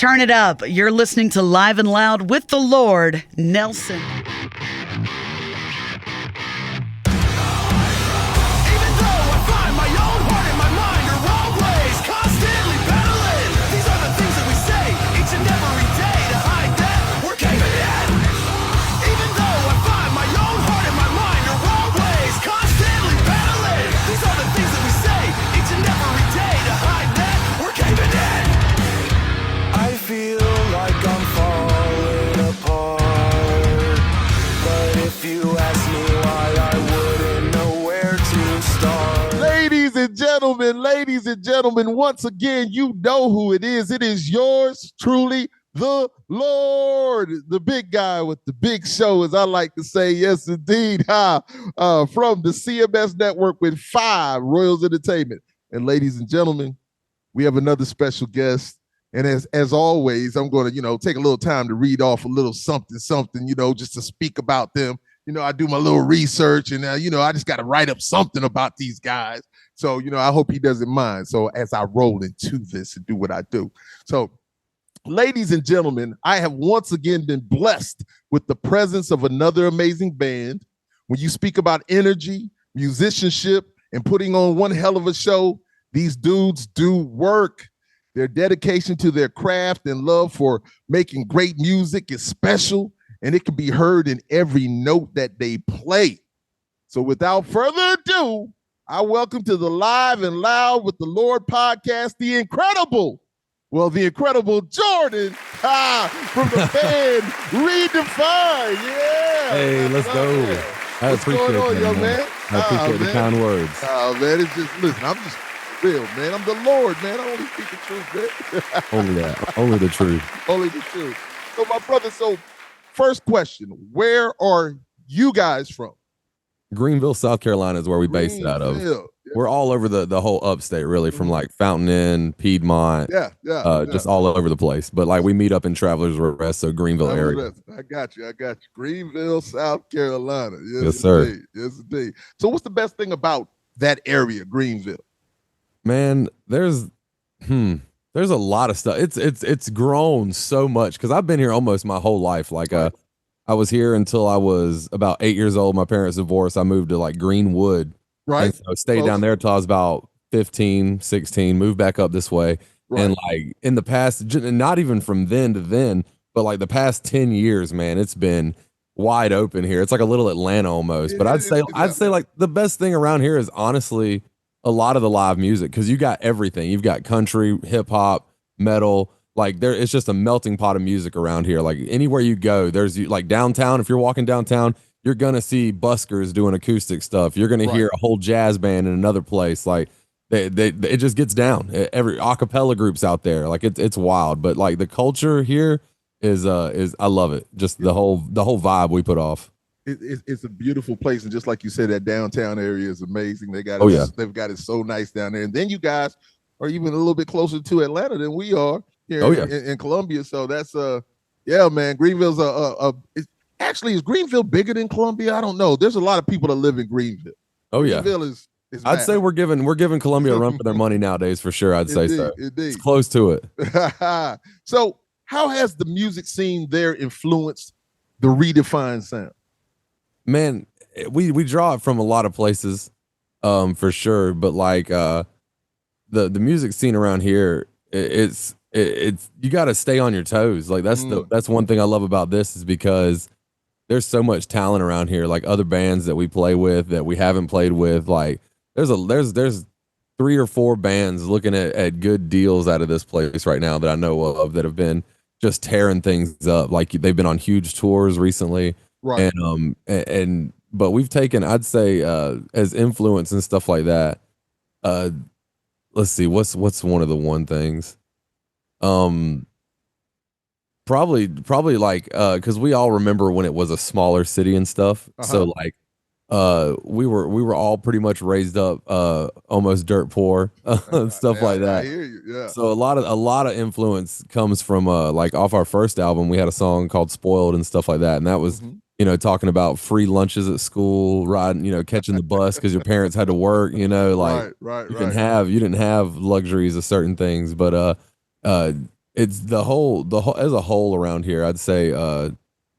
Turn it up. You're listening to Live and Loud with the Lord, Nelson. Ladies and gentlemen, once again, you know who it is. It is yours truly, the Lord, the big guy with the big show, as I like to say. Yes, indeed. From the CMS network with 5 Royals Entertainment. And ladies and gentlemen, we have another special guest. And as always, I'm going to, take a little time to read off a little something, just to speak about them. I do my little research and, I just got to write up something about these guys. So, I hope he doesn't mind. So as I roll into this and do what I do. So, ladies and gentlemen, I have once again been blessed with the presence of another amazing band. When you speak about energy, musicianship, and putting on one hell of a show, these dudes do work. Their dedication to their craft and love for making great music is special, and it can be heard in every note that they play. So without further ado, I welcome to the Live and Loud with the Lord podcast, the incredible Jordan from the band REdEFIND. Yeah. Hey, let's go. I appreciate it, young man. I appreciate the kind words. Oh, man, it's just, listen, I'm just real, man. I'm the Lord, man. I only speak the truth, man. Only that. Only the truth. Only the truth. So, my brother, first question, where are you guys from? Greenville, South Carolina is where we based it out of. Yeah. We're all over the whole upstate, really, from like Fountain Inn, Piedmont, just all over the place. But like we meet up in Travelers Rest, so Greenville area. I got you. Greenville, South Carolina. Yes, sir. Indeed. Yes, indeed. So what's the best thing about that area, Greenville? Man, there's a lot of stuff. It's grown so much because I've been here almost my whole life. Like I was here until I was about 8 years old. My parents divorced. I moved to like Greenwood. Right. And so I stayed down there till I was about 15, 16, moved back up this way. Right. And like in the past, not even from then to then, but like the past 10 years, man, it's been wide open here. It's like a little Atlanta almost. But I'd say like the best thing around here is honestly a lot of the live music, because you got everything. You've got country, hip hop, metal. Like it's just a melting pot of music around here. Like anywhere you go, there's like downtown. If you're walking downtown, you're gonna see buskers doing acoustic stuff. You're gonna hear a whole jazz band in another place. Like it just gets down. Every a cappella groups out there. Like it's wild. But like the culture here is I love it. Just the whole vibe we put off. It's a beautiful place, and just like you said, that downtown area is amazing. They've got it so nice down there. And then you guys are even a little bit closer to Atlanta than we are here in Columbia. So that's man. Greenville's is Greenville bigger than Columbia? I don't know. There's a lot of people that live in Greenville. Oh yeah, Greenville is I'd say we're giving Columbia a run for their money nowadays for sure. I'd say so. Indeed. It's close to it. So how has the music scene there influenced the REdEFIND sound? Man, we draw it from a lot of places, for sure. But like the music scene around here, it's you got to stay on your toes. Like that's one thing I love about this, is because there's so much talent around here. Like other bands that we play with that we haven't played with. Like there's 3 or 4 bands looking at good deals out of this place right now that I know of that have been just tearing things up. Like they've been on huge tours recently. Right. But we've taken, I'd say, as influence and stuff like that. Let's see, what's one of the one things? Probably like because we all remember when it was a smaller city and stuff. So like we were all pretty much raised up almost dirt poor and stuff like that. I hear you. Yeah. So a lot of influence comes from like off our first album. We had a song called Spoiled and stuff like that, and that was talking about free lunches at school, riding, catching the bus because your parents had to work, like you didn't have luxuries of certain things. But it's the whole as a whole around here. I'd say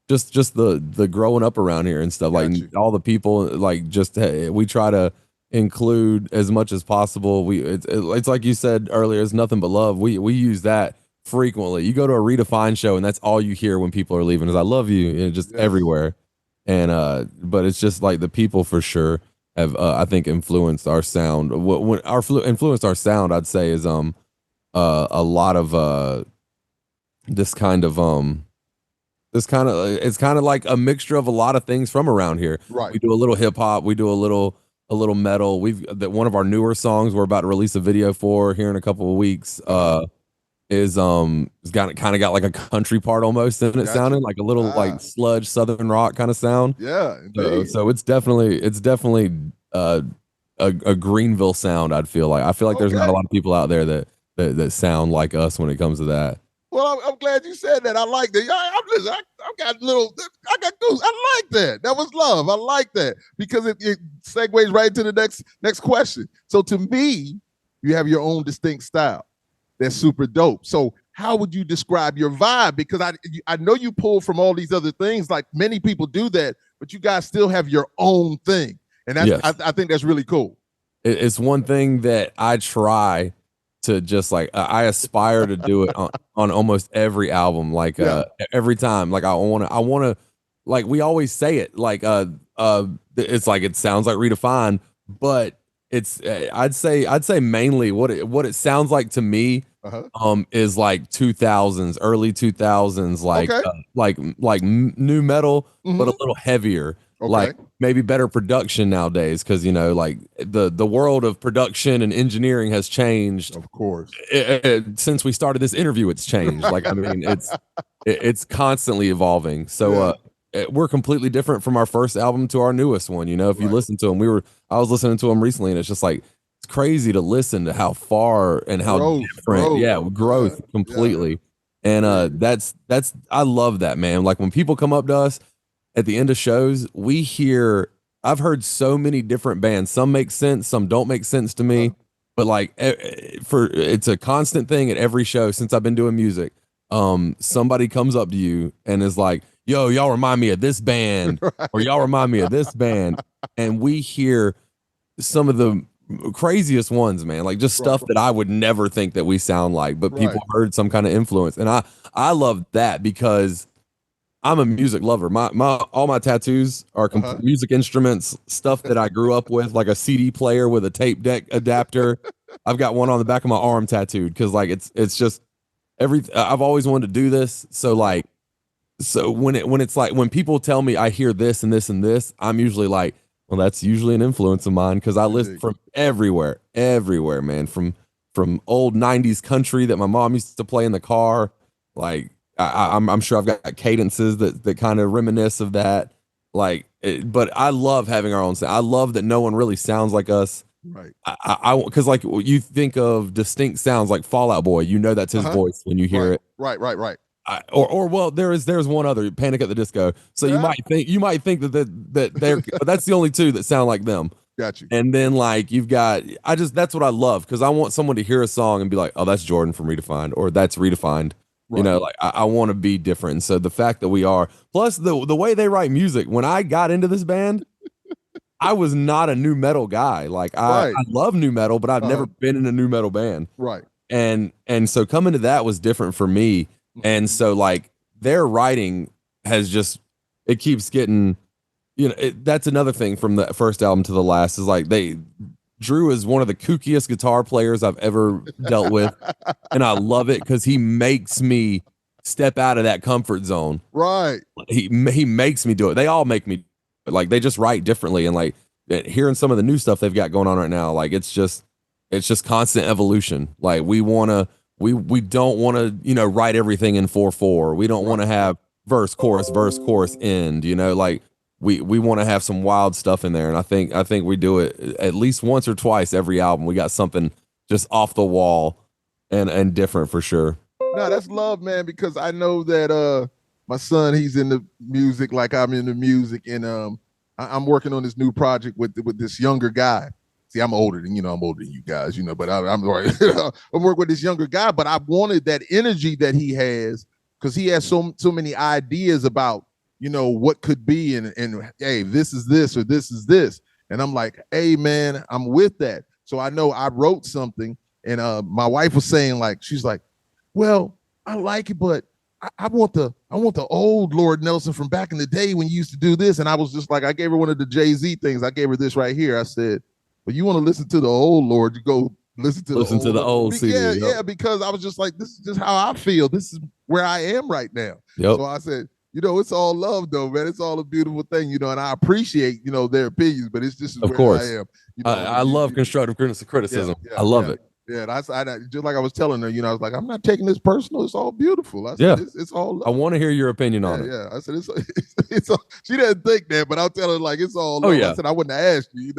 just the growing up around here and stuff, like Got you. all the people, like just we try to include as much as possible. It's like you said earlier, it's nothing but love. We use that frequently. You go to a Redefined show and that's all you hear when people are leaving is I love you, and just Yes. everywhere. And but it's just like the people for sure have I think influenced our sound. Influenced our sound, I'd say, is a lot of this kind of it's kind of like a mixture of a lot of things from around here. Right. We do a little hip hop, we do a little metal. We've that one of our newer songs we're about to release a video for here in a couple of weeks. Is it's got kind of got like a country part almost in it, Got sounding you. like a little like sludge southern rock kind of sound. Yeah, So, indeed. so it's definitely a Greenville sound. I feel like there's not a Okay. lot of people out there that sound like us when it comes to that. Well, I'm glad you said that. I like that. I got little, I got goose. I like that. That was love. I like that because it segues right to the next question. So to me, you have your own distinct style. That's super dope. So how would you describe your vibe? Because I know you pull from all these other things, like many people do that, but you guys still have your own thing, and that's Yes. I think that's really cool. It's one thing that I try to just like I aspire to do it on almost every album, like Yeah. every time. Like I want to like we always say it like it's like it sounds like Redefined, but it's I'd say mainly what it sounds like to me is like 2000s, early 2000s, like Okay. New metal, but a Mhm. little heavier. Okay. Like maybe better production nowadays, because you know, like the world of production and engineering has changed. Of course. Since we started this interview, it's changed. Like I mean, it's constantly evolving. So we're completely different from our first album to our newest one. You know, if you Right. listen to them, I was listening to them recently, and it's just like it's crazy to listen to how far and how different. Yeah, growth Yeah. completely. And that's I love that, man. Like when people come up to us at the end of shows, I've heard so many different bands. Some make sense, some don't make sense to me. But like it's a constant thing at every show since I've been doing music. Somebody comes up to you and is like, yo, y'all remind me of this band, or y'all remind me of this band. And we hear some of the craziest ones, man. Like just stuff that I would never think that we sound like, but people heard some kind of influence. And I love that because I'm a music lover. My all my tattoos are music instruments, stuff that I grew up with, like a CD player with a tape deck adapter. I've got one on the back of my arm tattooed because like it's just I've always wanted to do this. So like when it's like when people tell me I hear this and this and this, I'm usually like, well, that's usually an influence of mine because I listen from everywhere, man. From old '90s country that my mom used to play in the car, like. I'm sure I've got cadences that kind of reminisce of that. Like, but I love having our own sound. I love that no one really sounds like us. Right. Because like you think of distinct sounds like Fall Out Boy, you know that's his voice when you hear it. Right. Or well, there's one other, Panic at the Disco. So you might think that they're but that's the only two that sound like them. Got you. And then like you've got that's what I love because I want someone to hear a song and be like, oh, that's Jordan from Redefined, or that's Redefined. You know, like I want to be different. So the fact that we are, plus the way they write music. When I got into this band, I was not a new metal guy. Like I love new metal, but I've never been in a new metal band. Right. And so coming to that was different for me. And so like their writing has just it keeps getting, you know, that's another thing from the first album to the last is like Drew is one of the kookiest guitar players I've ever dealt with. And I love it because he makes me step out of that comfort zone. Right. He makes me do it. They all make me, like, they just write differently. And like hearing some of the new stuff they've got going on right now, like it's just constant evolution. Like we don't want to, you know, write everything in 4/4. We don't want to have verse, chorus, end, you know, like we want to have some wild stuff in there. And I think we do it at least once or twice every album. We got something just off the wall and different for sure. No, that's love, man, because I know that my son, he's in the music like I'm in the music, and I'm working on this new project with this younger guy. See, I'm older than I'm older than you guys, but I'm right. I'm working with this younger guy, but I wanted that energy that he has because he has so many ideas about what could be and hey, this is this or this is this, and I'm like, hey man, I'm with that. So I know I wrote something, and my wife was saying she's like, well, I like it, but I want the old Lord Nelson from back in the day when you used to do this, and I was just like, I gave her one of the Jay-Z things. I gave her this right here. I said, but you want to listen to the old Lord, you go listen to the old CD. Yeah, because I was just like, this is just how I feel. This is where I am right now. Yep. So I said, it's all love though, man. It's all a beautiful thing, and I appreciate, their opinions, but it's just where I am. I love constructive criticism. I love it. Yeah, I just like I was telling her, I was like, I'm not taking this personal. It's all beautiful. I said, it's all love. I want to hear your opinion on it. Yeah, I said, it's all, she doesn't think that, but I'll tell her it's all love. I said, I wouldn't have asked you,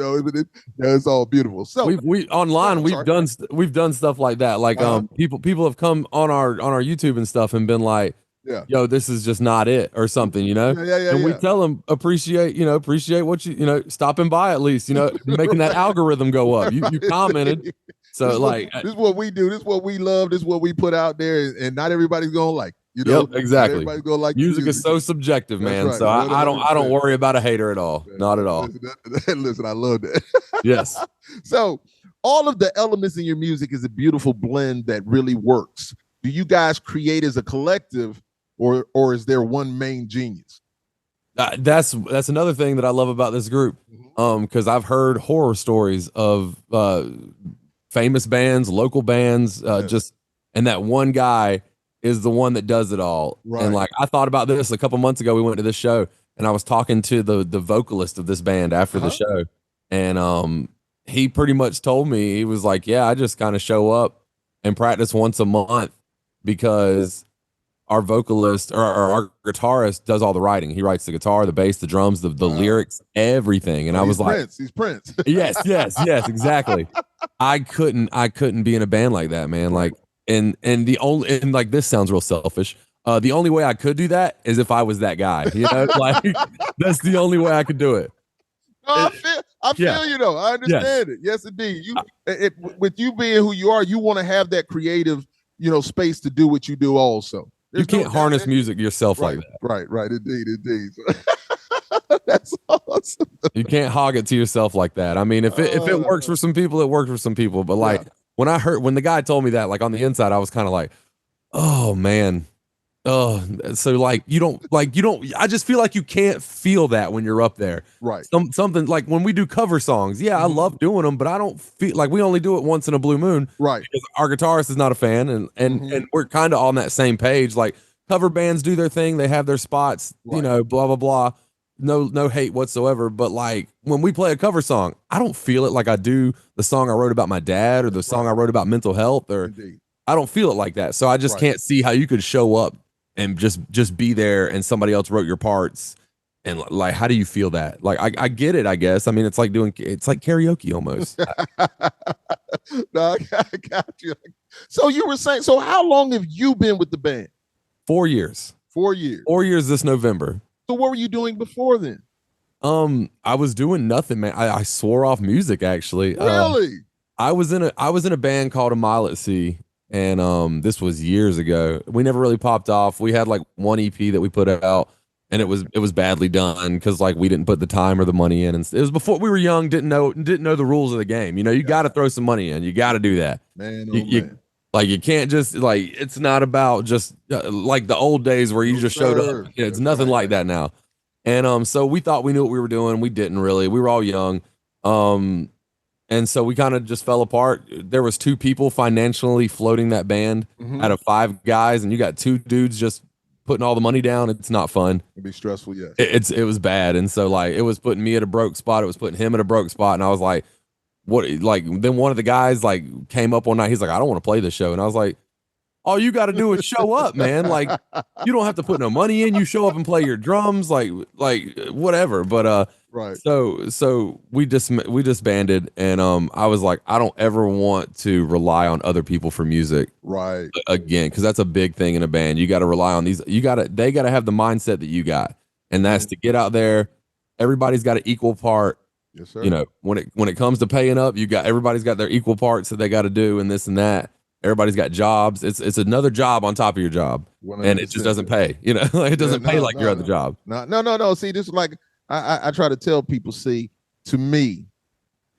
it's all beautiful. So we online, we've done stuff like that. Like people have come on our YouTube and stuff and been like, yo, this is just not it or something, and we tell them appreciate what you stopping by at least, making that algorithm go up. You commented. So this is what we do. This is what we love. This is what we put out there, and not everybody's gonna like. Exactly. Everybody's gonna like music is so subjective, man. Right. So I don't worry about a hater at all. Not at all. Listen, I love that. Yes. So all of the elements in your music is a beautiful blend that really works. Do you guys create as a collective, or is there one main genius? That's another thing that I love about this group. Because I've heard horror stories of famous bands, local bands, and that one guy is the one that does it all. Right. And I thought about this a couple months ago. We went to this show, and I was talking to the vocalist of this band after the show, and he pretty much told me, he was like, yeah, I just kind of show up and practice once a month because our vocalist or our guitarist does all the writing. He writes the guitar, the bass, the drums, the lyrics, everything. And I was like, he's Prince. yes, exactly. I couldn't be in a band like that, man. And this sounds real selfish. The only way I could do that is if I was that guy, that's the only way I could do it. No, I feel you though. I understand it. Yes, indeed. With you being who you are, you want to have that creative, space to do what you do also. You can't harness music yourself like that. Right. Indeed. That's awesome. You can't hog it to yourself like that. I mean, if it works for some people, it works for some people. But when the guy told me that, on the inside, I was kind of like, oh man. Oh, so you don't I just feel like you can't feel that when you're up there. Right. Something like when we do cover songs. Yeah, I love doing them, but I don't feel like we only do it once in a blue moon. Right. Because our guitarist is not a fan and we're kind of on that same page. Cover bands do their thing, they have their spots, blah blah blah. No hate whatsoever, but when we play a cover song, I don't feel it like I do the song I wrote about my dad or the song I wrote about mental health I don't feel it like that. So I just can't see how you could show up and just be there and somebody else wrote your parts. And how do you feel that? I get it, I guess. I mean, it's like karaoke almost. No, I got you. So you were saying, so how long have you been with the band? 4 years. 4 years. 4 years this November. So what were you doing before then? I was doing nothing, man. I swore off music actually. Really? I was in a band called A Mile at Sea. And this was years ago. We never really popped off. We had one EP that we put out, and it was badly done because we didn't put the time or the money in. And it was before we were young, didn't know the rules of the game. You got to throw some money in. You got to do that. Man, man. You can't just it's not about just like the old days where you just showed up. It's nothing like that now. And so we thought we knew what we were doing. We didn't really. We were all young. And so we kind of just fell apart. There was 2 people financially floating that band out of 5 guys, and you got 2 dudes just putting all the money down. It's not fun. It'd be stressful, yes. It was bad. And so it was putting me at a broke spot. It was putting him at a broke spot. And I was like, what? Then one of the guys came up one night. He's like, I don't want to play this show. And I was like, all you got to do is show up, man. You don't have to put no money in. You show up and play your drums, whatever. But right. So we disbanded, and I was like, I don't ever want to rely on other people for music, right? Again, because that's a big thing in a band. You got to rely on these. They got to have the mindset that you got, and that's to get out there. Everybody's got an equal part. Yes, sir. You know, when it comes to paying up, everybody's got their equal parts that they got to do and this and that. Everybody's got jobs. It's another job on top of your job, and it just 100%. doesn't pay. You know, like it doesn't pay like your other no. job. No. See, this is like I try to tell people. See, to me,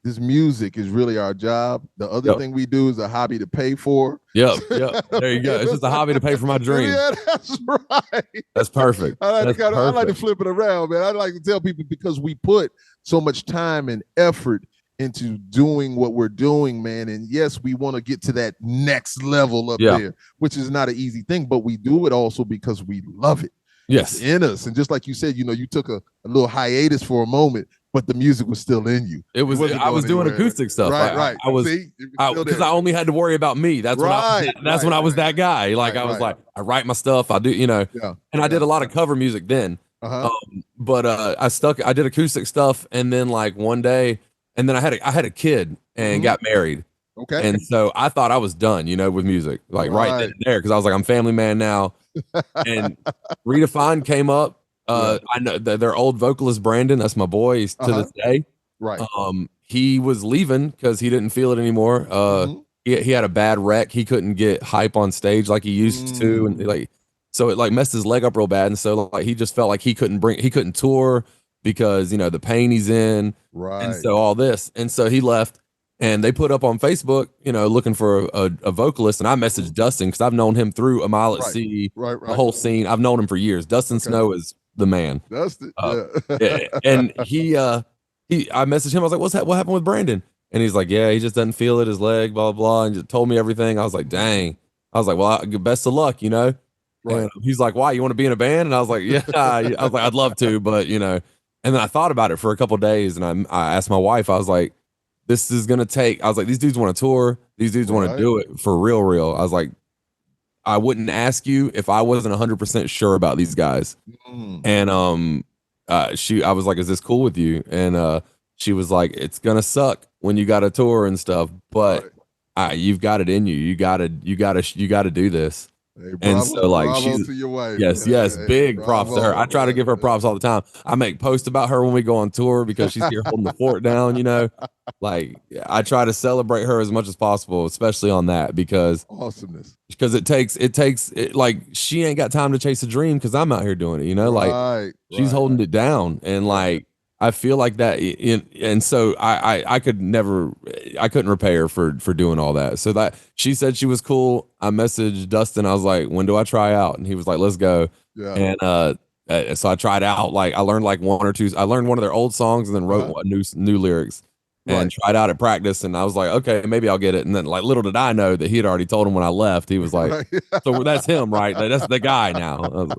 this music is really our job. The other thing we do is a hobby to pay for. Yep. There you go. It's just a hobby to pay for my dream. Yeah, that's right. That's perfect. I like to flip it around, man. I like to tell people because we put so much time and effort into doing what we're doing, man. And yes, we want to get to that next level up there, which is not an easy thing, but we do it also because we love it. Yes. It's in us. And just like you said, you took a little hiatus for a moment, but the music was still in you. I was doing acoustic stuff. Right. Because I only had to worry about me. That's when I was that guy. Like I was like, I write my stuff. I do, and I did a lot of cover music then. But I did acoustic stuff, and then like one day, and then I had a kid and got married. Okay. And so I thought I was done, with music, like right then and there, because I was like, I'm family man now. And REdEFIND came up. I know their old vocalist Brandon, that's my boy. He's to this day. Right. He was leaving because he didn't feel it anymore. He had a bad wreck. He couldn't get hype on stage like he used to, and so it like messed his leg up real bad. And so like he just felt like he couldn't tour because the pain he's in. Right. And so all this, and so he left. And they put up on Facebook, looking for a vocalist. And I messaged Dustin because I've known him through A Mile at Sea, the whole scene. I've known him for years. Dustin Snow is the man. Dustin, and I messaged him. I was like, what happened with Brandon? And he's like, yeah, he just doesn't feel it, his leg, blah, blah, blah. And just told me everything. I was like, dang. I was like, well, best of luck, Right. And he's like, why, you want to be in a band? And I was like, yeah. I was like, I'd love to, but, And then I thought about it for a couple of days, and I asked my wife, I was like, this is going to take, I was like, these dudes want to tour. These dudes want to do it for real. I was like, I wouldn't ask you if I wasn't 100% sure about these guys. And I was like, is this cool with you? And she was like, it's going to suck when you got a tour and stuff, but you've got it in you. You got to do this. Hey, and so like she's to your wife. Yes, big props to her. I try to give her props all the time. I make posts about her when we go on tour because she's here holding the fort down, Like I try to celebrate her as much as possible, especially on that because awesomeness. Because it takes like she ain't got time to chase a dream because I'm out here doing it, like she's holding it down, and like I feel like that, and so I couldn't repay her for doing all that. So that she said she was cool. I messaged Dustin. I was like, when do I try out? And he was like, let's go. Yeah. And so I tried out. Like I learned like one or two. I learned one of their old songs and then wrote new lyrics and tried out at practice. And I was like, okay, maybe I'll get it. And then like little did I know that he had already told him when I left. He was like, so that's him, right? That's the guy now.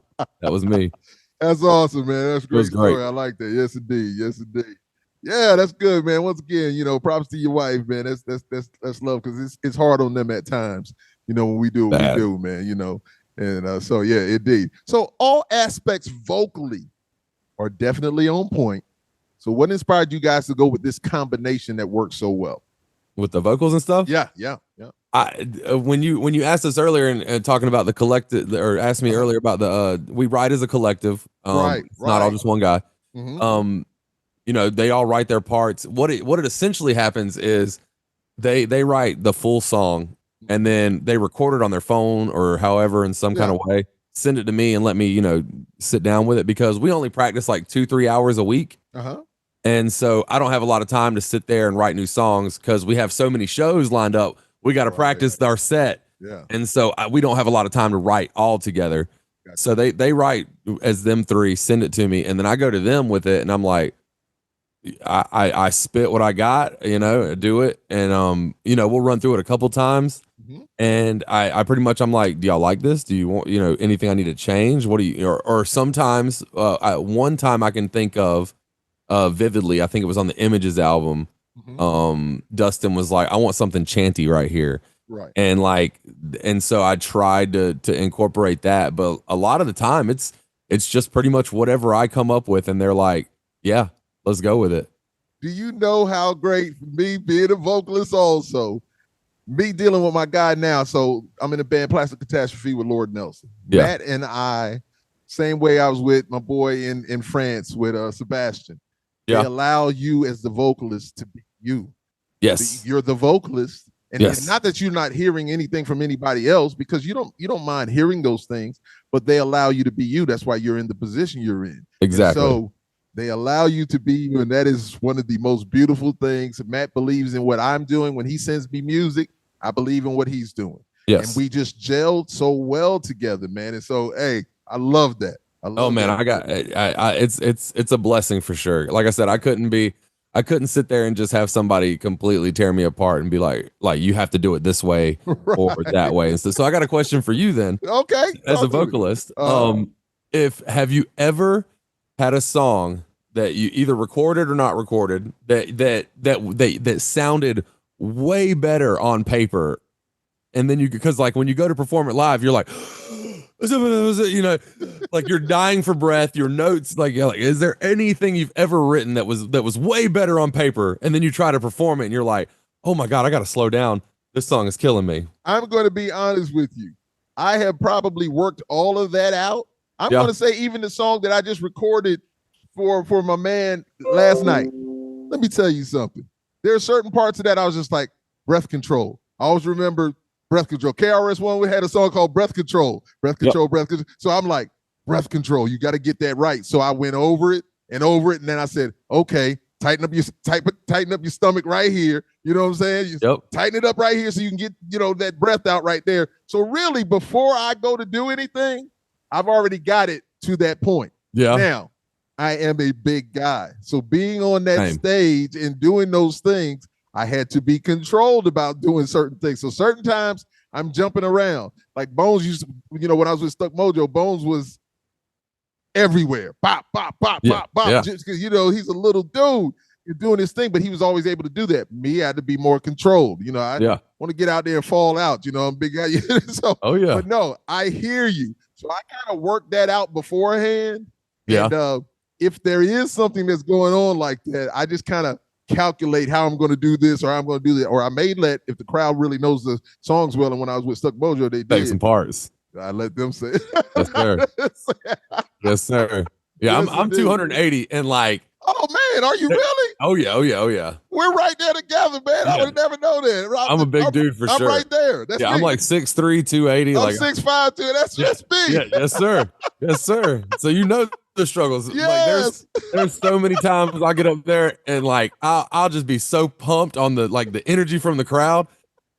That was me. That's awesome, man. That's a great story. I like that. Yes, indeed. Yeah, that's good, man. Once again, props to your wife, man. That's love because it's hard on them at times, when we do what we do, man, And so yeah, indeed. So all aspects vocally are definitely on point. So what inspired you guys to go with this combination that works so well? With the vocals and stuff? Yeah. When you asked us earlier and talking about the collective, or asked me earlier about the we write as a collective, it's not all just one guy. They all write their parts. What it essentially happens is they write the full song and then they record it on their phone or however in some kind of way, send it to me and let me sit down with it because we only practice like 2-3 hours a week. And so I don't have a lot of time to sit there and write new songs because we have so many shows lined up. We got to practice our set. Yeah. And so we don't have a lot of time to write all together. Gotcha. So they write as them three, send it to me. And then I go to them with it. And I'm like, I spit what I got, do it. And, we'll run through it a couple times. And I pretty much, I'm like, do y'all like this? Do you want, anything I need to change? What do you, or sometimes one time I can think of vividly, I think it was on the Images album. Dustin was like, I want something chanty right here. Right. And so I tried to incorporate that, but a lot of the time it's just pretty much whatever I come up with. And they're like, yeah, let's go with it. Do you know how great me being a vocalist also, me dealing with my guy now. So I'm in a band Plastic Catastrophe with Lord Nelson. Yeah. Matt and I, same way I was with my boy in France with Sebastian. They Yeah. allow you as the vocalist to be you. Yes. You're the vocalist. And Yes. not that you're not hearing anything from anybody else, because you don't mind hearing those things, but they allow you to be you. That's why you're in the position you're in. Exactly. And so they allow you to be you, and that is one of the most beautiful things. Matt believes in what I'm doing. When he sends me music, I believe in what he's doing. Yes. And we just gelled so well together, man. And so, hey, I love that. Oh man, it's a blessing for sure. Like I said, I couldn't sit there and just have somebody completely tear me apart and be like you have to do it this way or that way. And so I got a question for you then. Okay. As a vocalist, have you ever had a song that you either recorded or not recorded that sounded way better on paper, and then because like when you go to perform it live, you're like, you know, like you're dying for breath, your notes, like is there anything you've ever written that was way better on paper, and then you try to perform it and you're like, oh my God, I gotta slow down, this song is killing me? I'm going to be honest with you. I have probably worked all of that out. I'm going to say even the song that I just recorded for my man last night. Let me tell you something. There are certain parts of that I was just like, breath control. I always remember breath control. KRS-One, we had a song called Breath Control. Breath control, breath control. So I'm like, breath control. You got to get that right. So I went over it, and then I said, okay, tighten up your stomach right here. You know what I'm saying? Tighten it up right here so you can get, that breath out right there. So really, before I go to do anything, I've already got it to that point. Yeah. Now, I am a big guy. So being on that stage and doing those things, I had to be controlled about doing certain things. So certain times I'm jumping around. Like Bones used to, when I was with Stuck Mojo, Bones was everywhere. Pop, pop, pop, pop, pop. Yeah. Just because, he's a little dude. You're doing this thing, but he was always able to do that. Me, I had to be more controlled. I want to get out there and fall out. I'm a big guy. So, but no, I hear you. So I kind of worked that out beforehand. Yeah. And if there is something that's going on like that, I just kind of calculate how I'm going to do this, or I'm going to do that, or I may let, if the crowd really knows the songs well. And when I was with Stuck Mojo, they did some parts. I let them say it. Yes, sir. Yes, sir. Yeah, yes, I'm 280 and like. Oh man, are you really? Oh yeah. We're right there together, man. Yeah. I would never know that. I'm a big dude for sure. I'm right there. That's me. I'm like 6'3", 280. I'm like 6'5", too. That's just me. Yeah, yes, sir. Yes, sir. So the struggles. Yes. Like there's so many times I get up there and like I'll just be so pumped on the energy from the crowd,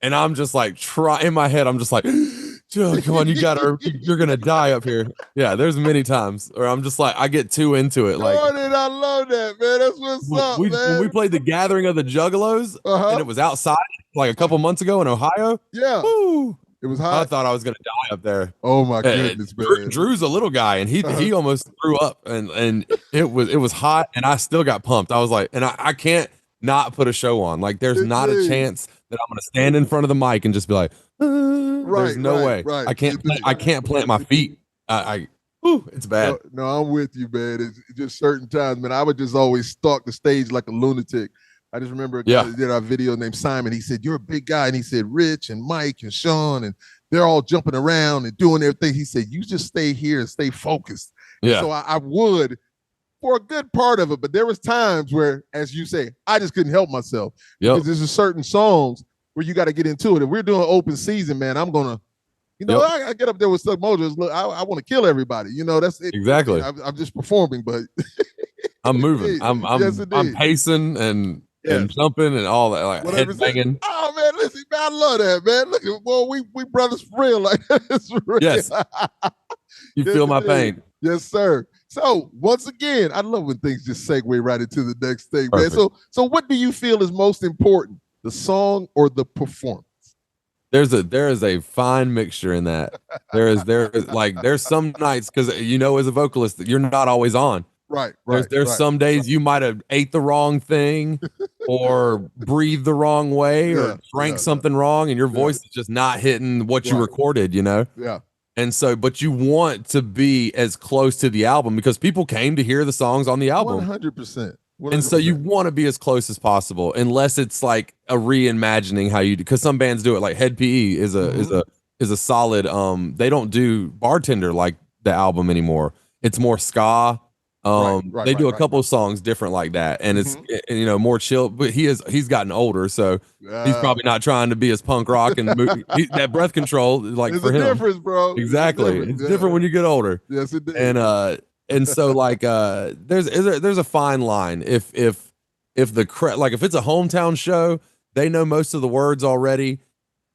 and I'm just like in my head I'm just like, come on, you're gonna die up here. Yeah, there's many times where I'm just like I get too into it. Like, Jordan, I love that, man. That's what's up, man. When we played the Gathering of the Juggalos, and it was outside like a couple months ago in Ohio. Yeah. Woo. It was hot. I thought I was gonna die up there. Oh my goodness, man. Drew's a little guy, and he almost threw up, and it was hot, and I still got pumped. I was like, and I can't not put a show on. Like, there's not a chance that I'm gonna stand in front of the mic and just be like, there's no way. Right. I can't plant my feet. It's bad. No, I'm with you, man. It's just certain times, man. I would just always stalk the stage like a lunatic. I just remember a guy that did our video named Simon. He said, you're a big guy. And he said, Rich and Mike and Sean, and they're all jumping around and doing their thing. He said, you just stay here and stay focused. Yeah. So I would for a good part of it. But there was times where, as you say, I just couldn't help myself. Because there's certain songs where you got to get into it. If we're doing open season, man, I'm going to, I get up there with Stuck Mojo. Look, I want to kill everybody. That's it. Exactly. I'm just performing, but I'm moving. I'm pacing and jumping and all that, like headbanging. Oh man, listen, man, I love that, man. Look at, boy, we brothers for real. Like it's real. Yes. You feel my pain. Yes, sir. So once again, I love when things just segue right into the next thing, man. So what do you feel is most important, the song or the performance? There is a fine mixture in that. There's some nights, because as a vocalist you're not always on. Right. There's some days you might have ate the wrong thing or breathed the wrong way or drank something wrong, and your voice is just not hitting what you recorded, Yeah. And so, but you want to be as close to the album because people came to hear the songs on the album. 100%. And so you want to be as close as possible, unless it's like a reimagining how you do, because some bands do it. Like Head PE is a solid. They don't do Bartender like the album anymore. It's more ska. They do a couple of songs different like that, and it's more chill. But he's gotten older, so he's probably not trying to be as punk rock and that Breath Control like there's for a him. difference, bro. Exactly, it's different when you get older. Yes, it is. And so like there's a fine line if the like if it's a hometown show, they know most of the words already.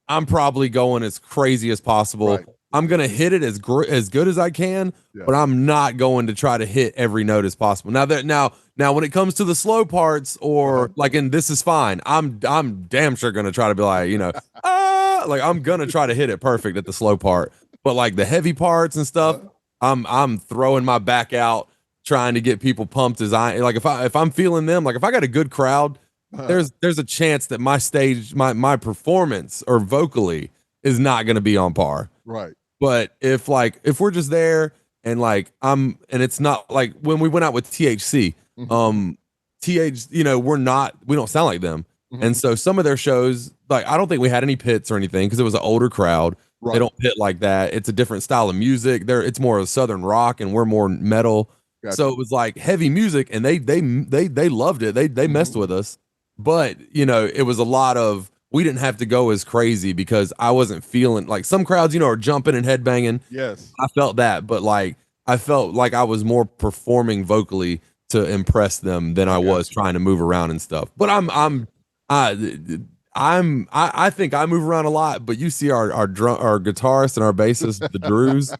I'm probably going as crazy as possible. Right. I'm gonna hit it as good as I can, but I'm not going to try to hit every note as possible. Now when it comes to the slow parts or like in This Is Fine, I'm damn sure gonna try to be like, like I'm gonna try to hit it perfect at the slow part. But like the heavy parts and stuff, I'm throwing my back out trying to get people pumped as if I'm feeling them, like if I got a good crowd, there's a chance that my stage, my performance or vocally is not going to be on par. Right. But if we're just there and and it's not like when we went out with THC, we don't sound like them. And so some of their shows, like I don't think we had any pits or anything because it was an older crowd. Right. They don't pit like that. It's a different style of music. It's more of Southern rock and we're more metal. Gotcha. So it was like heavy music and they loved it. They messed with us. But, it was a lot of, we didn't have to go as crazy because I wasn't feeling like some crowds, are jumping and headbanging. Yes. I felt that, but I felt like I was more performing vocally to impress them than I was trying to move around and stuff. But I think I move around a lot, but you see our guitarist and our bassist, the Drews,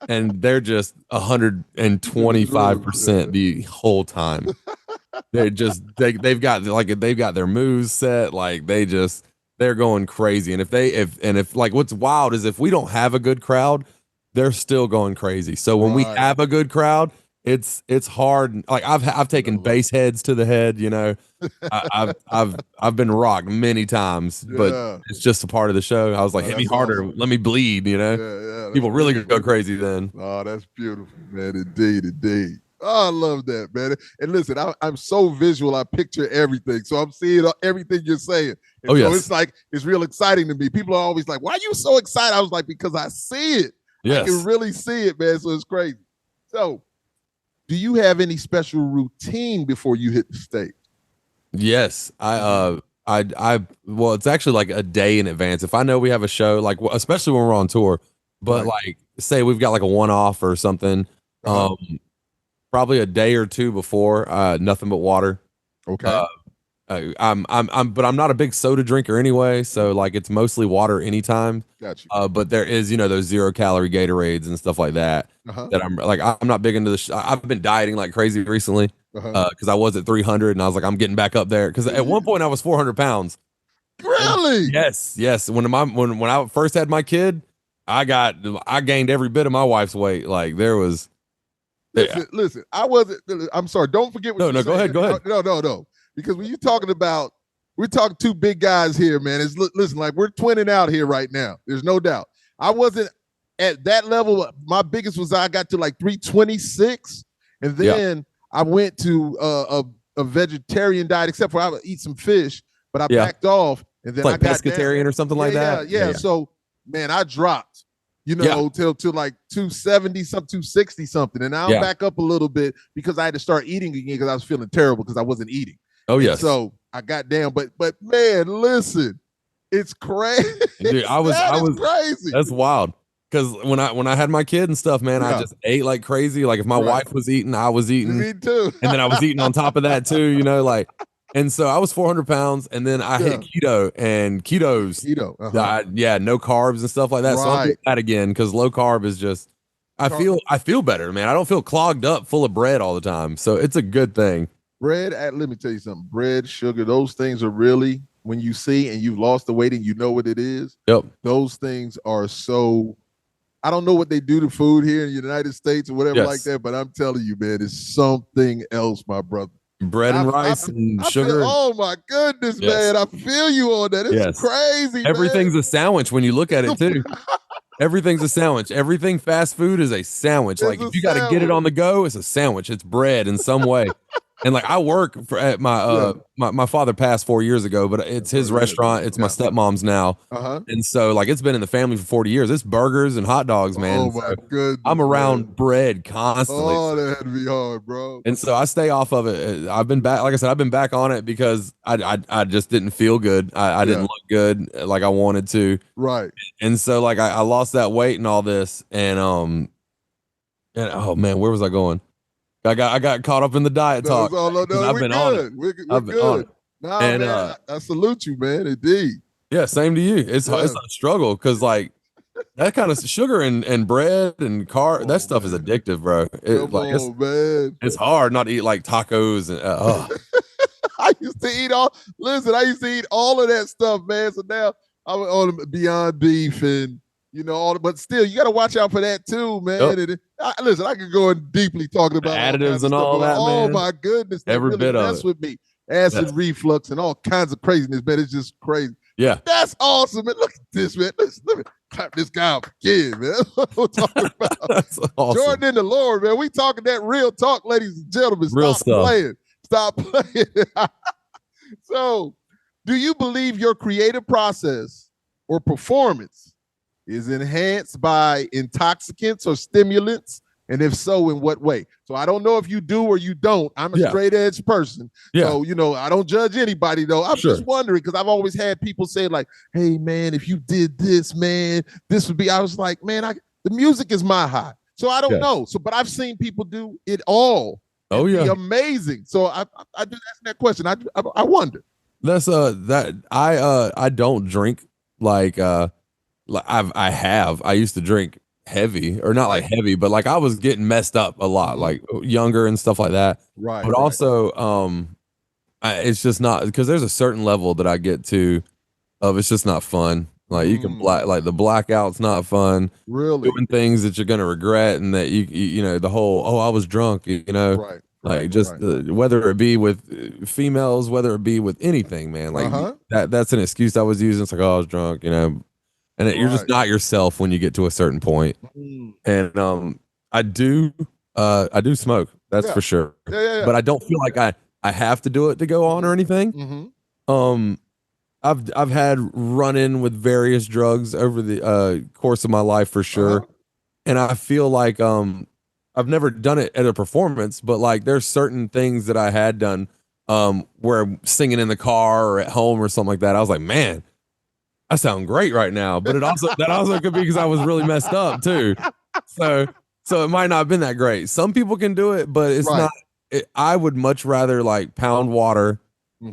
and they're just 125% the whole time. They've got their moves set, like they're going crazy. And if what's wild is if we don't have a good crowd, they're still going crazy. So when we have a good crowd, it's hard. Like I've taken bass heads to the head, I've been rocked many times, but it's just a part of the show. I was like, hit me harder, awesome. Let me bleed, people really go crazy then. Oh, that's beautiful, man. Indeed. Oh, I love that, man. And listen, I'm so visual. I picture everything. So I'm seeing everything you're saying. And so it's like, it's real exciting to me. People are always like, why are you so excited? I was like, because I see it. Yes. I can really see it, man. So it's crazy. So do you have any special routine before you hit the stage? Yes. Well, it's actually like a day in advance. If I know we have a show, especially when we're on tour, but say we've got like a one-off or something, probably a day or two before, nothing but water. Okay. But I'm not a big soda drinker anyway, so it's mostly water anytime. Gotcha. But there is, those 0-calorie Gatorades and stuff like that. That I'm not big into I've been dieting like crazy recently because I was at 300 and I was like, I'm getting back up there because at one point I was 400 pounds. Really? And yes. When I first had my kid, I gained every bit of my wife's weight. Like there was. Listen, I wasn't. I'm sorry. Don't forget what No, go ahead. No. Because when you're talking about, we're talking two big guys here, man. Listen, like we're twinning out here right now. There's no doubt. I wasn't at that level. My biggest was I got to like 326, and then I went to a vegetarian diet, except for I would eat some fish, but I backed off, and then I got pescatarian or something like that. Yeah. So, man, I dropped. Till like 270 something, 260 something. And now I'm back up a little bit because I had to start eating again because I was feeling terrible because I wasn't eating. Oh, yes. So I got down. But man, listen, it's crazy. Dude, I was crazy. That's wild. Because when I had my kid and stuff, man, I just ate like crazy. Like if my wife was eating, I was eating. Me too. And then I was eating on top of that too, And so I was 400 pounds, and then I hit keto, and keto, no carbs and stuff like that. So I'm doing that again because low carb is just, I feel better, man. I don't feel clogged up full of bread all the time, so it's a good thing. Bread, let me tell you something. Bread, sugar, those things are really, when you see and you've lost the weight and you know what it is. Yep. Those things are so. I don't know what they do to food here in the United States or whatever like that, but I'm telling you, man, it's something else, my brother. Bread and rice and sugar. Oh my goodness, man. I feel you on that. It's crazy. Everything's a sandwich when you look at it too. Everything's a sandwich. Everything fast food is a sandwich. If you got to get it on the go, it's a sandwich. It's bread in some way. And like I work for at my father passed 4 years ago, but it's his restaurant. It's my stepmom's now. And so like it's been in the family for 40 years. It's burgers and hot dogs, man. Oh my goodness. I'm around bread constantly. Oh, that had to be hard, bro. And so I stay off of it. I've been back, like I said, I've been back on it because I just didn't feel good. I didn't look good like I wanted to. Right. And so like I lost that weight and all this. And oh man, where was I going? I got caught up in the diet talk. I've been on it. We're good. Nah, and, man, I salute you, man. Indeed. Yeah, same to you. It's a struggle because like that kind of sugar and bread and that stuff is addictive, bro. Man. It's hard not to eat like tacos and I used to eat all of that stuff, man. So now I'm on Beyond Beef and but still you got to watch out for that too, man. Yep. And listen, I could go in deeply talking about additives and all that, man. Oh my goodness, every really bit of mess with me. Acid reflux and all kinds of craziness, man. It's just crazy. Yeah, that's awesome, man. Look at this, man. Let me clap this guy up again, man. What we're talking about. That's awesome. Jordan in the Lord, man. We talking that real talk, ladies and gentlemen. Stop playing. So, do you believe your creative process or performance is enhanced by intoxicants or stimulants? And if so, in what way? So I don't know if you do or you don't. I'm a straight edge person. Yeah. So, I don't judge anybody though. I'm just wondering because I've always had people say like, hey man, if you did this, man, this would be, I was like, man, the music is my high. So I don't know. So, but I've seen people do it all. Oh yeah. Be amazing. So I just ask that question. I wonder. That's I don't drink like I used to drink heavy or not like heavy, but like I was getting messed up a lot, like younger and stuff like that. Right. But also, it's just not because there's a certain level that I get to of it's just not fun. Like you can like the blackout's not fun. Really doing things that you're gonna regret and that you the whole I was drunk. Right. Like whether it be with females, whether it be with anything, man. Like that's an excuse I was using. It's like, oh, I was drunk, and you're just not yourself when you get to a certain point. And I do smoke, that's for sure. Yeah. But I don't feel like I have to do it to go on or anything. I've had run-in with various drugs over the course of my life for sure. And I feel like I've never done it at a performance, but like there's certain things that I had done where singing in the car or at home or something like that. I was like, man, I sound great right now. But that also could be because I was really messed up too. So it might not have been that great. Some people can do it, but it's not. I would much rather like pound water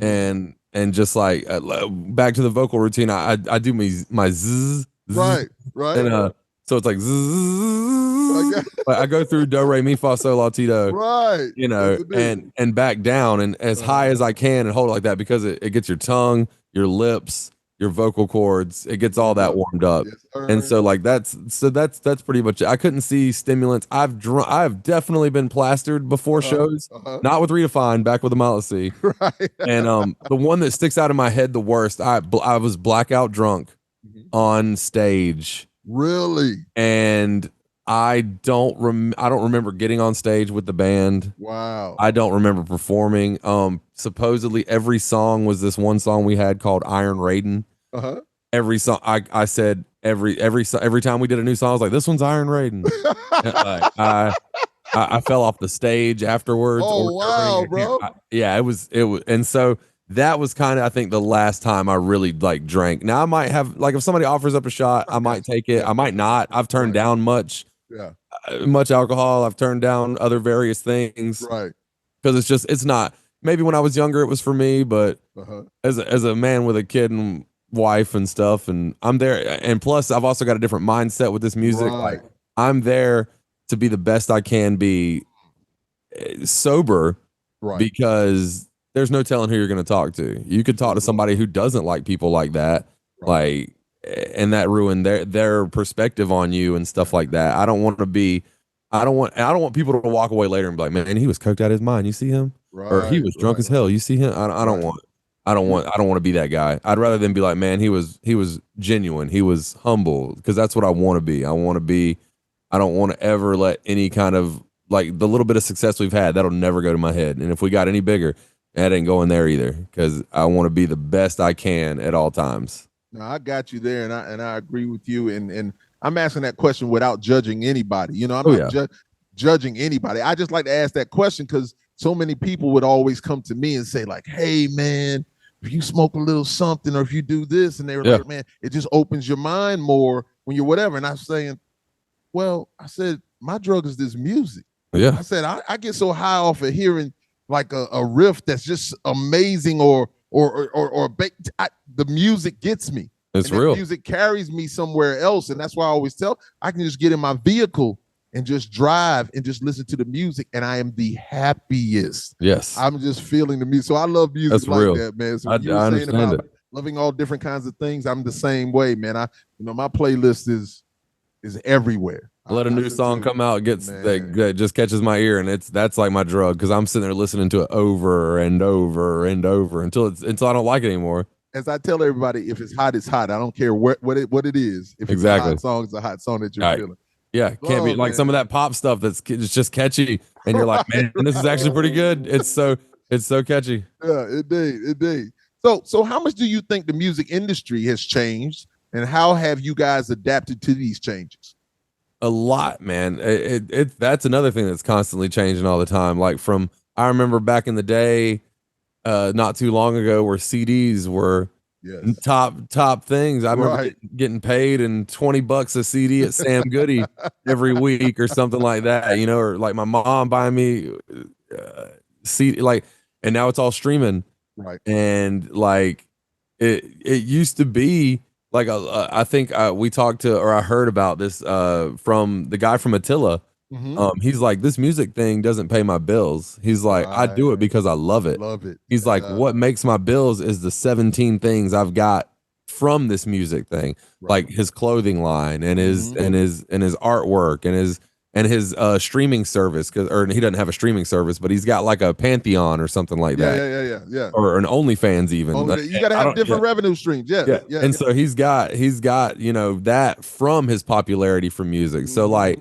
and just like back to the vocal routine. I do my zzz. Right. And so it's like zzz. I go through do re mi fa sol la ti do. Right. And back down and as high as I can and hold it like that because it gets your tongue, your lips, your vocal cords, it gets all that warmed up. And so like that's pretty much it. I couldn't see stimulants. I've definitely been plastered before shows, not with REdEFIND, back with the Molly. Right. And the one that sticks out in my head the worst, I was blackout drunk on stage. Really? And I don't remember getting on stage with the band. Wow. I don't remember performing. Supposedly every song was this one song we had called Iron Raiden. Every song I said every time we did a new song, I was like, this one's Iron Raiden. I fell off the stage afterwards. Oh wow, bro. It was and so that was kind of I think the last time I really like drank. Now I might have like if somebody offers up a shot, I might take it. I might not. I've turned down much alcohol. I've turned down other various things. Right. Because it's not. Maybe when I was younger it was for me, but as a man with a kid and wife and stuff, and I'm there, and plus I've also got a different mindset with this music. Like I'm there to be the best I can be sober, because there's no telling who you're going to talk to. You could talk to somebody who doesn't like people like that, like, and that ruined their perspective on you and stuff like that. I don't want people to walk away later and be like, man, he was coked out of his mind. You see him, or he was drunk as hell. You see him. I don't want to be that guy. I'd rather than be like, man, he was genuine. He was humble, because that's what I want to be. I don't want to ever let any kind of like the little bit of success we've had, that'll never go to my head. And if we got any bigger, that ain't going there either, because I want to be the best I can at all times. No, I got you there, and I agree with you. And I'm asking that question without judging anybody. You know, I'm not judging anybody. I just like to ask that question because so many people would always come to me and say like, "Hey, man, if you smoke a little something or if you do this," and they were like, "Man, it just opens your mind more when you're whatever." And I'm saying, well, I said, my drug is this music. Yeah. I said, I get so high off of hearing like a riff that's just amazing or the music gets me. It's real. Music carries me somewhere else. And that's why I always tell, I can just get in my vehicle and just drive and just listen to the music, and I am the happiest. Yes. I'm just feeling the music. So I love music that's like real. that, man. So I understand about it. Loving all different kinds of things, I'm the same way, man. My playlist is everywhere. Let a new song come out, that just catches my ear, and that's like my drug, because I'm sitting there listening to it over and over and over until I don't like it anymore. As I tell everybody, if it's hot, it's hot. I don't care what it is. If it's a hot song, it's a hot song that you're feeling. Yeah, can't be like some of that pop stuff it's just catchy, and you're like, man, this is actually pretty good. It's so catchy. Yeah, indeed. So how much do you think the music industry has changed, and how have you guys adapted to these changes? A lot, man. That's another thing that's constantly changing all the time. Like I remember back in the day, not too long ago, where CDs were top things. I remember getting paid and $20 a CD at Sam Goody every week or something like that, or like my mom buying me CD, like, and now it's all streaming. Right. And like it used to be like I think we talked to, or I heard about this from the guy from Attila. Mm-hmm. He's like, this music thing doesn't pay my bills. He's like, I do it because I love it. He's like, what makes my bills is the 17 things I've got from this music thing, like his clothing line and his artwork and his streaming service, or he doesn't have a streaming service, but he's got like a Pantheon or something like that. Yeah. Or an OnlyFans even. You got to have different revenue streams. Yeah. And so he's got that from his popularity from music. So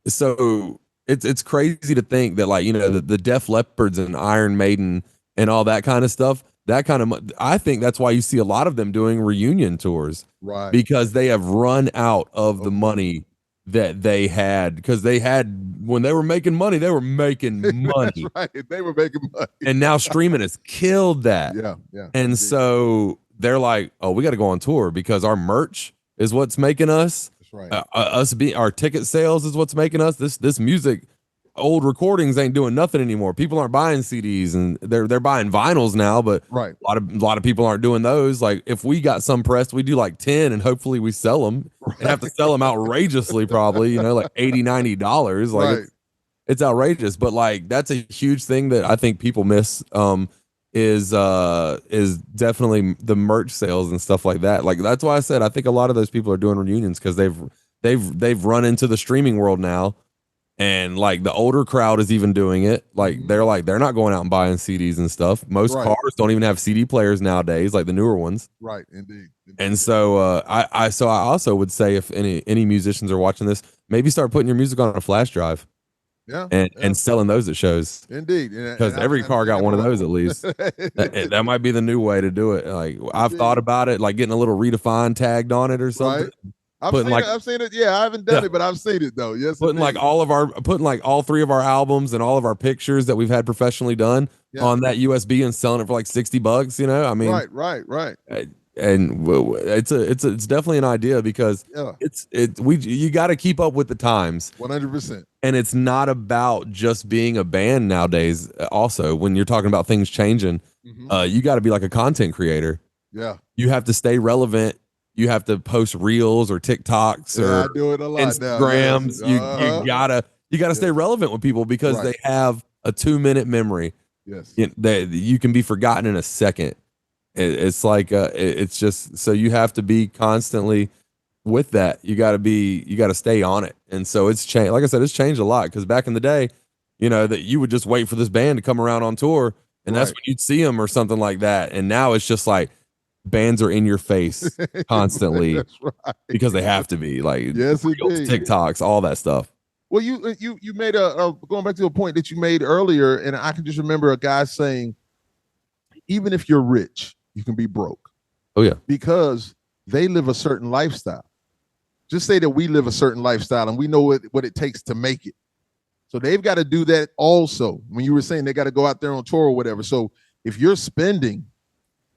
so it's crazy to think that the Def Leppards and Iron Maiden and all that kind of stuff, I think that's why you see a lot of them doing reunion tours, right? Because they have run out of the money that they had, because when they were making money, they were making money. That's right. They were making money. And now streaming has killed that. Yeah. And so they're like, oh, we got to go on tour because our merch is what's making us. That's right. Our ticket sales is what's making us. This music, old recordings ain't doing nothing anymore. People aren't buying CDs, and they're buying vinyls now, but a lot of people aren't doing those. Like if we got some pressed, we do like 10 and hopefully we sell them and have to sell them outrageously, probably, like $80-$90. Like it's outrageous, but like that's a huge thing that I think people miss. Is definitely the merch sales and stuff like that. Like that's why I said I think a lot of those people are doing reunions, because they've run into the streaming world now, and like the older crowd is even doing it. Like they're not going out and buying CDs and stuff. Most cars don't even have CD players nowadays, like the newer ones. Right, indeed. And so I also would say, if any musicians are watching this, maybe start putting your music on a flash drive. And selling those at shows. Indeed. Because every car got one of those at least. that might be the new way to do it. Like I've thought about it, like getting a little REdEFIND tagged on it or something. Right. I've seen it. Yeah, I haven't done it, but I've seen it though. Yes. Putting all 3 of our albums and all of our pictures that we've had professionally done on that USB and selling it for like $60. I mean, right. And it's definitely an idea, because you got to keep up with the times. 100%. And it's not about just being a band nowadays. Also, when you're talking about things changing, you got to be like a content creator. Yeah, you have to stay relevant. You have to post reels or TikToks or I do it a lot Instagrams. Now. You gotta stay relevant with people, because they have a 2-minute memory. Yes, you can be forgotten in a second. It's like it's just, so you have to be constantly with that. You got to stay on it. And so it's changed. Like I said, it's changed a lot, because back in the day, that you would just wait for this band to come around on tour, and that's when you'd see them or something like that. And now it's just like bands are in your face constantly because they have to be, like, yes, reels, TikToks, all that stuff. Well, you made a going back to a point that you made earlier, and I can just remember a guy saying, even if you're rich, you can be broke. Oh yeah, because they live a certain lifestyle. Just say that we live a certain lifestyle and we know what it takes to make it. So they've got to do that also. When you were saying they got to go out there on tour or whatever. So if you're spending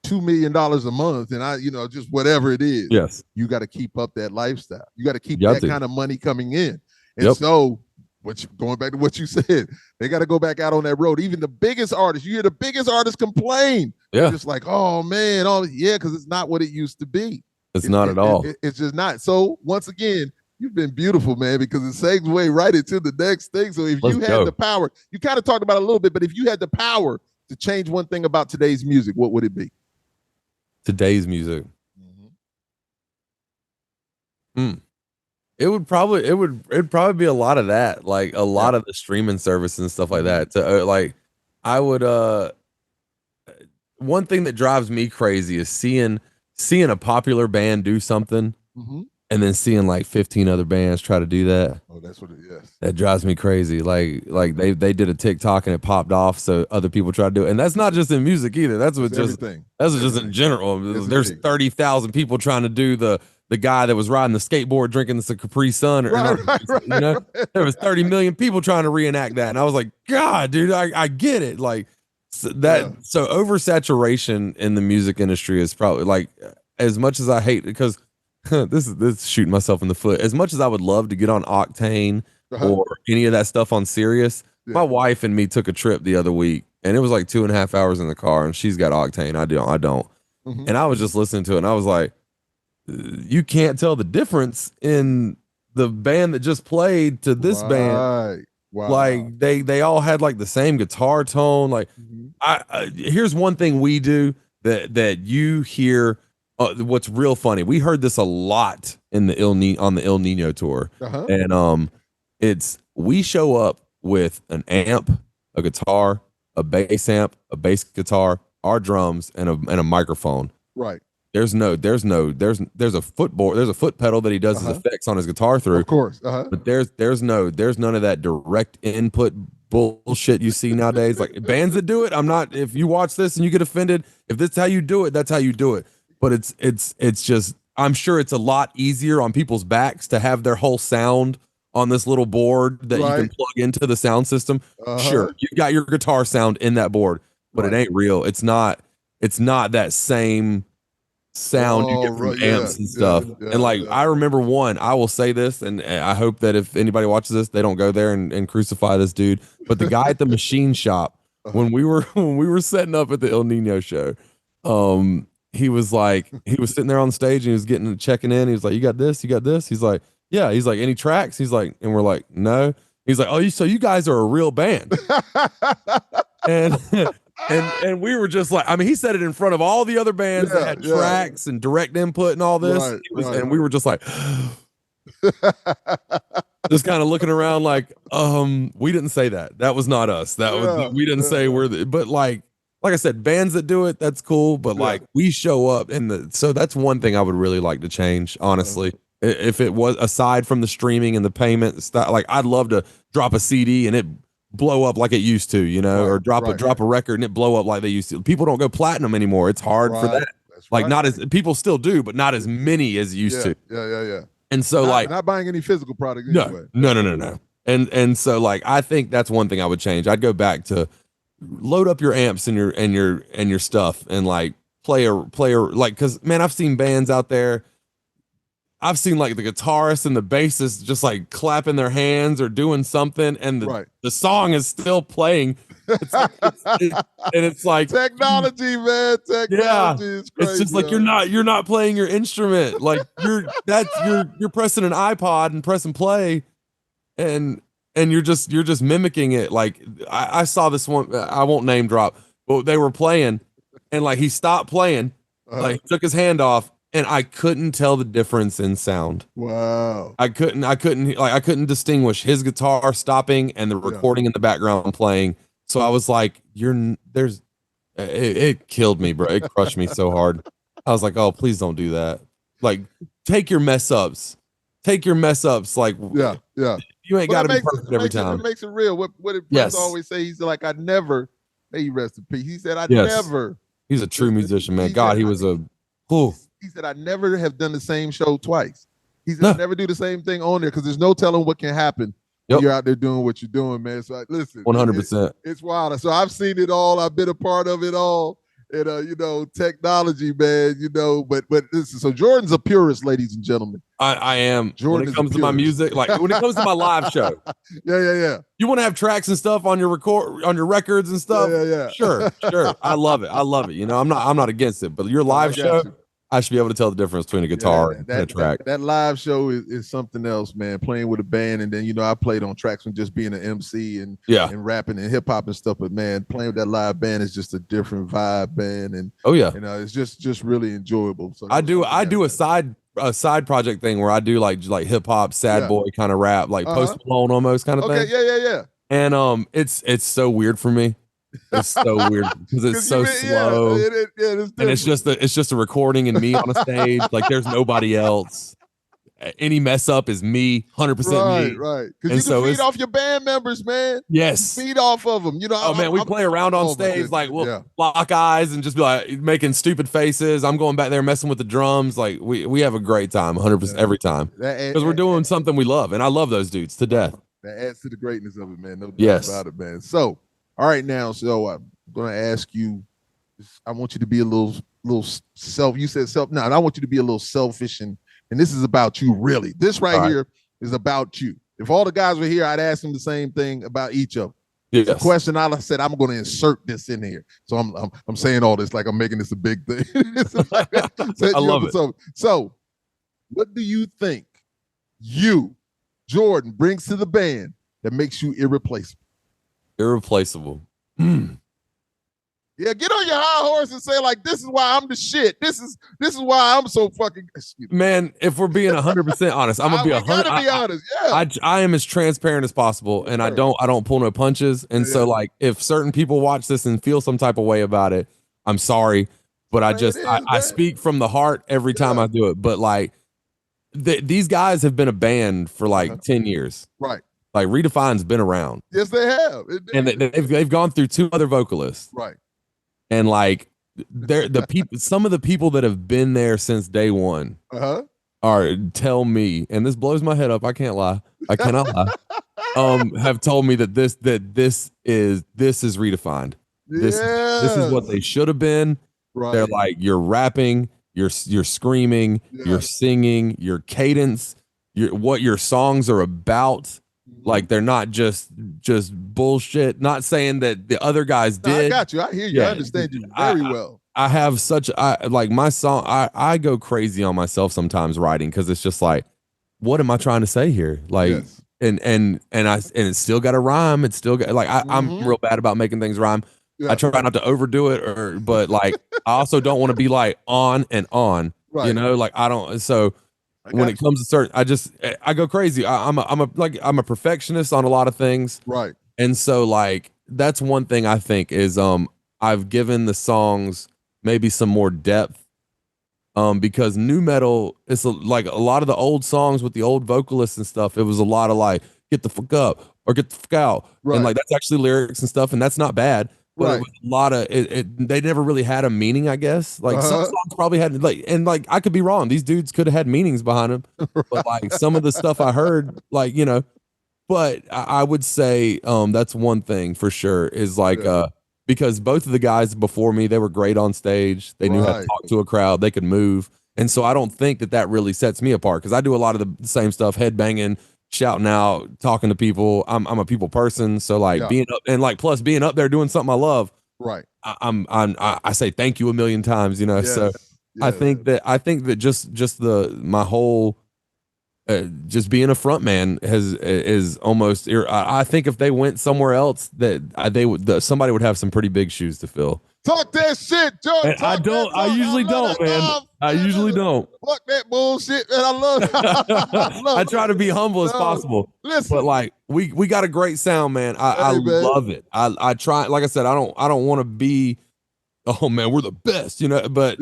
$2 million a month and just whatever it is, yes, you got to keep up that lifestyle. You got to keep Got that to. kind of money coming in. And so going back to what you said, they got to go back out on that road. Even the biggest artists, you hear the biggest artists complain. Yeah. They're just like, oh man, because it's not what it used to be. It's not at all. It's just not. So once again, you've been beautiful, man, because it segues right into the next thing. So if you had the power, you kind of talked about it a little bit, but if you had the power to change one thing about today's music, what would it be? Today's music. It'd probably be a lot of that, like a lot of the streaming service and stuff like that. So like I would one thing that drives me crazy is seeing a popular band do something and then seeing like 15 other bands try to do that. Oh, that's what it is. That drives me crazy. Like they did a TikTok and it popped off, so other people try to do it. And that's not just in music either. That's what just in general. There's 30,000 people trying to do the guy that was riding the skateboard drinking the Capri Sun. There was 30 million people trying to reenact that. And I was like, God, dude, I get it. Like so oversaturation in the music industry is probably like, as much as I hate, because this is shooting myself in the foot. As much as I would love to get on Octane or any of that stuff on Sirius, my wife and me took a trip the other week and it was like 2.5 hours in the car and she's got Octane. I don't. And I was just listening to it and I was like, you can't tell the difference in the band that just played to this band. Wow. Like they all had like the same guitar tone. Like here's one thing we do that you hear. What's real funny, we heard this a lot in the on the El Nino tour, and we show up with an amp, a guitar, a bass amp, a bass guitar, our drums, and a microphone. Right. There's a footboard, there's a foot pedal that he does his effects on his guitar through. Of course. But there's none of that direct input bullshit you see nowadays. Like bands that do it, if you watch this and you get offended, if this is how you do it, that's how you do it. But it's just, I'm sure it's a lot easier on people's backs to have their whole sound on this little board that you can plug into the sound system. Sure, you've got your guitar sound in that board, but it ain't real. It's not that same sound you get from amps and stuff. And like I remember I will say this, and I hope that if anybody watches this, they don't go there and crucify this dude. But the guy at the machine shop, when we were setting up at the El Nino show, he was sitting there on the stage and he was checking in. He was like, you got this? He's like, yeah. He's like, any tracks? He's like, and we're like, no. He's like, oh, so you guys are a real band. and we were just like, I mean, he said it in front of all the other bands that had tracks and direct input and all this. And we were just like, just kind of looking around like, we didn't say that. That was not us. We didn't say but like I said, bands that do it, that's cool. But like we show up so that's one thing I would really like to change, honestly. If it was aside from the streaming and the payment stuff, like I'd love to drop a CD and it blow up like it used to, or drop a record and it blow up like they used to. People don't go platinum anymore. It's hard for that. That's like not as people still do, but not as many as used to. Yeah. And so not buying any physical product anyway. No. And so like I think that's one thing I would change. I'd go back to load up your amps and your stuff and like play like, because man, I've seen bands out there. I've seen like the guitarist and the bassist just like clapping their hands or doing something, and the song is still playing. It's like technology, man. Technology is crazy. It's just like you're not playing your instrument. Like you're pressing an iPod and pressing play, and you're just mimicking it. Like I saw this one. I won't name drop, but they were playing, and like he stopped playing, like took his hand off. And I couldn't tell the difference in sound. Wow. I couldn't distinguish his guitar stopping and the recording in the background playing. So I was like, it killed me, bro. It crushed me so hard. I was like, oh, please don't do that. Like, take your mess ups. Like, You ain't got to be perfect every It time. makes it real. What did Prince always say? He's like, I never. May he rest in peace. He said, I never. He's a true musician, man. He was a. Cool. He said, I never have done the same show twice. He said, I never do the same thing on there because there's no telling what can happen when you're out there doing what you're doing, man. So listen, 100%. It's wild. So I've seen it all. I've been a part of it all. And technology, man. But listen. So Jordan's a purist, ladies and gentlemen. I am. Jordan, when it comes to my music, like when it comes to my live show. Yeah. You want to have tracks and stuff on your records and stuff. Yeah. Sure. I love it. I'm not against it. But your live show, I should be able to tell the difference between a guitar and a track. That live show is something else, man. Playing with a band, and then I played on tracks from just being an MC and rapping and hip hop and stuff. But man, playing with that live band is just a different vibe, man. And it's just really enjoyable. So I do a side project thing where I do like hip hop, sad boy kind of rap, like Post Malone almost kind of thing. Yeah. And it's so weird for me. It's so weird because it's so slow, and it's just a recording and me on a stage. Like there's nobody else. Any mess up is me, 100% me. Right. Because you can feed off your band members, man. Yes, feed off of them. Oh man, we play around on stage, like we'll lock eyes and just be like making stupid faces. I'm going back there messing with the drums. Like we have a great time, 100% every time because we're doing something we love, and I love those dudes to death. That adds to the greatness of it, man. No doubt about it, man. So. All right, now, so I'm going to ask you, I want you to be a little self. You said self. No, I want you to be a little selfish, and this is about you, really. This right here is about you. If all the guys were here, I'd ask them the same thing about each of them. Yes. The question I said, I'm going to insert this in here. So I'm saying all this like I'm making this a big thing. I love it. So, what do you think Jordan, brings to the band that makes you irreplaceable? Irreplaceable. Yeah, get on your high horse and say like, "This is why I'm the shit. This is why I'm so fucking." Man, if we're being 100% honest, I'm gonna be 100. Gotta be honest. Yeah, I am as transparent as possible, and I don't pull no punches. And so, like, if certain people watch this and feel some type of way about it, I'm sorry, but I speak from the heart every time I do it. But like, these guys have been a band for like 10 years, right? Like REdEFIND's been around. Yes, they have. And they've gone through 2 other vocalists. Right. And like some of the people that have been there since day one tell me, and this blows my head up, I can't lie. I cannot lie. Have told me that this is REdEFIND. This is what they should have been. Right. They're like, you're rapping, you're screaming, you're singing, your cadence, what your songs are about. Like they're not just bullshit. Not saying that the other guys did. I got you. I hear you. I understand you very well. I have like my song. I go crazy on myself sometimes writing because it's just like, what am I trying to say here? Like, and it's still got to rhyme. It's still got I'm real bad about making things rhyme. Yeah. I try not to overdo it, but like I also don't want to be like on and on. Right. Like I don't. So. When it comes to certain, I go crazy. I'm a perfectionist on a lot of things. Right. And so like, that's one thing I think is, I've given the songs maybe some more depth, because new metal, it's like a lot of the old songs with the old vocalists and stuff. It was a lot of like, get the fuck up or get the fuck out. Right. And like, that's actually lyrics and stuff. And that's not bad. But it was a lot of they never really had a meaning, I guess. Like some songs probably had like I could be wrong. These dudes could have had meanings behind them. But like some of the stuff I heard, like, but I would say that's one thing for sure is like because both of the guys before me, they were great on stage. They knew how to talk to a crowd, they could move. And so I don't think that really sets me apart because I do a lot of the same stuff, headbanging, shouting out, talking to people. I'm a people person, so like being up and like plus being up there doing something I love. Right. I say thank you a million times, Yes. So I think that just my whole just being a front man is almost. I think if they went somewhere else, that somebody would have some pretty big shoes to fill. Talk that shit, Jordan. I usually don't, man. I usually don't. Fuck that bullshit, man. I love it. I try to be humble as possible. Listen, but like we got a great sound, man. I love it. I try. Like I said, I don't want to be. Oh man, we're the best, But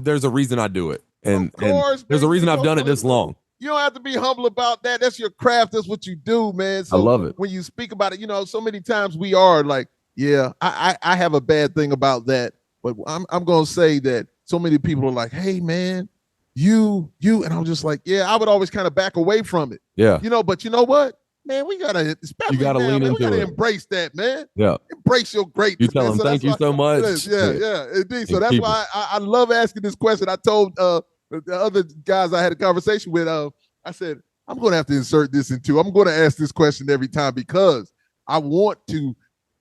there's a reason I do it, and there's a reason I've done it this long. You don't have to be humble about that. That's your craft. That's what you do, man. So I love it. when you speak about it, so many times we are like, yeah, I have a bad thing about that. But I'm gonna say that so many people are like, hey man, you, and I'm just like, yeah, I would always kind of back away from it. Yeah. But you know what? Man, we gotta, especially now, lean man, we into gotta it. embrace that, man. Yeah. Embrace your greatness. You tell man. them So thank you so much. Yeah, indeed. So that's why I love asking this question. I told the other guys I had a conversation with, I said, I'm going to have to insert this into. I'm going to ask this question every time because I want to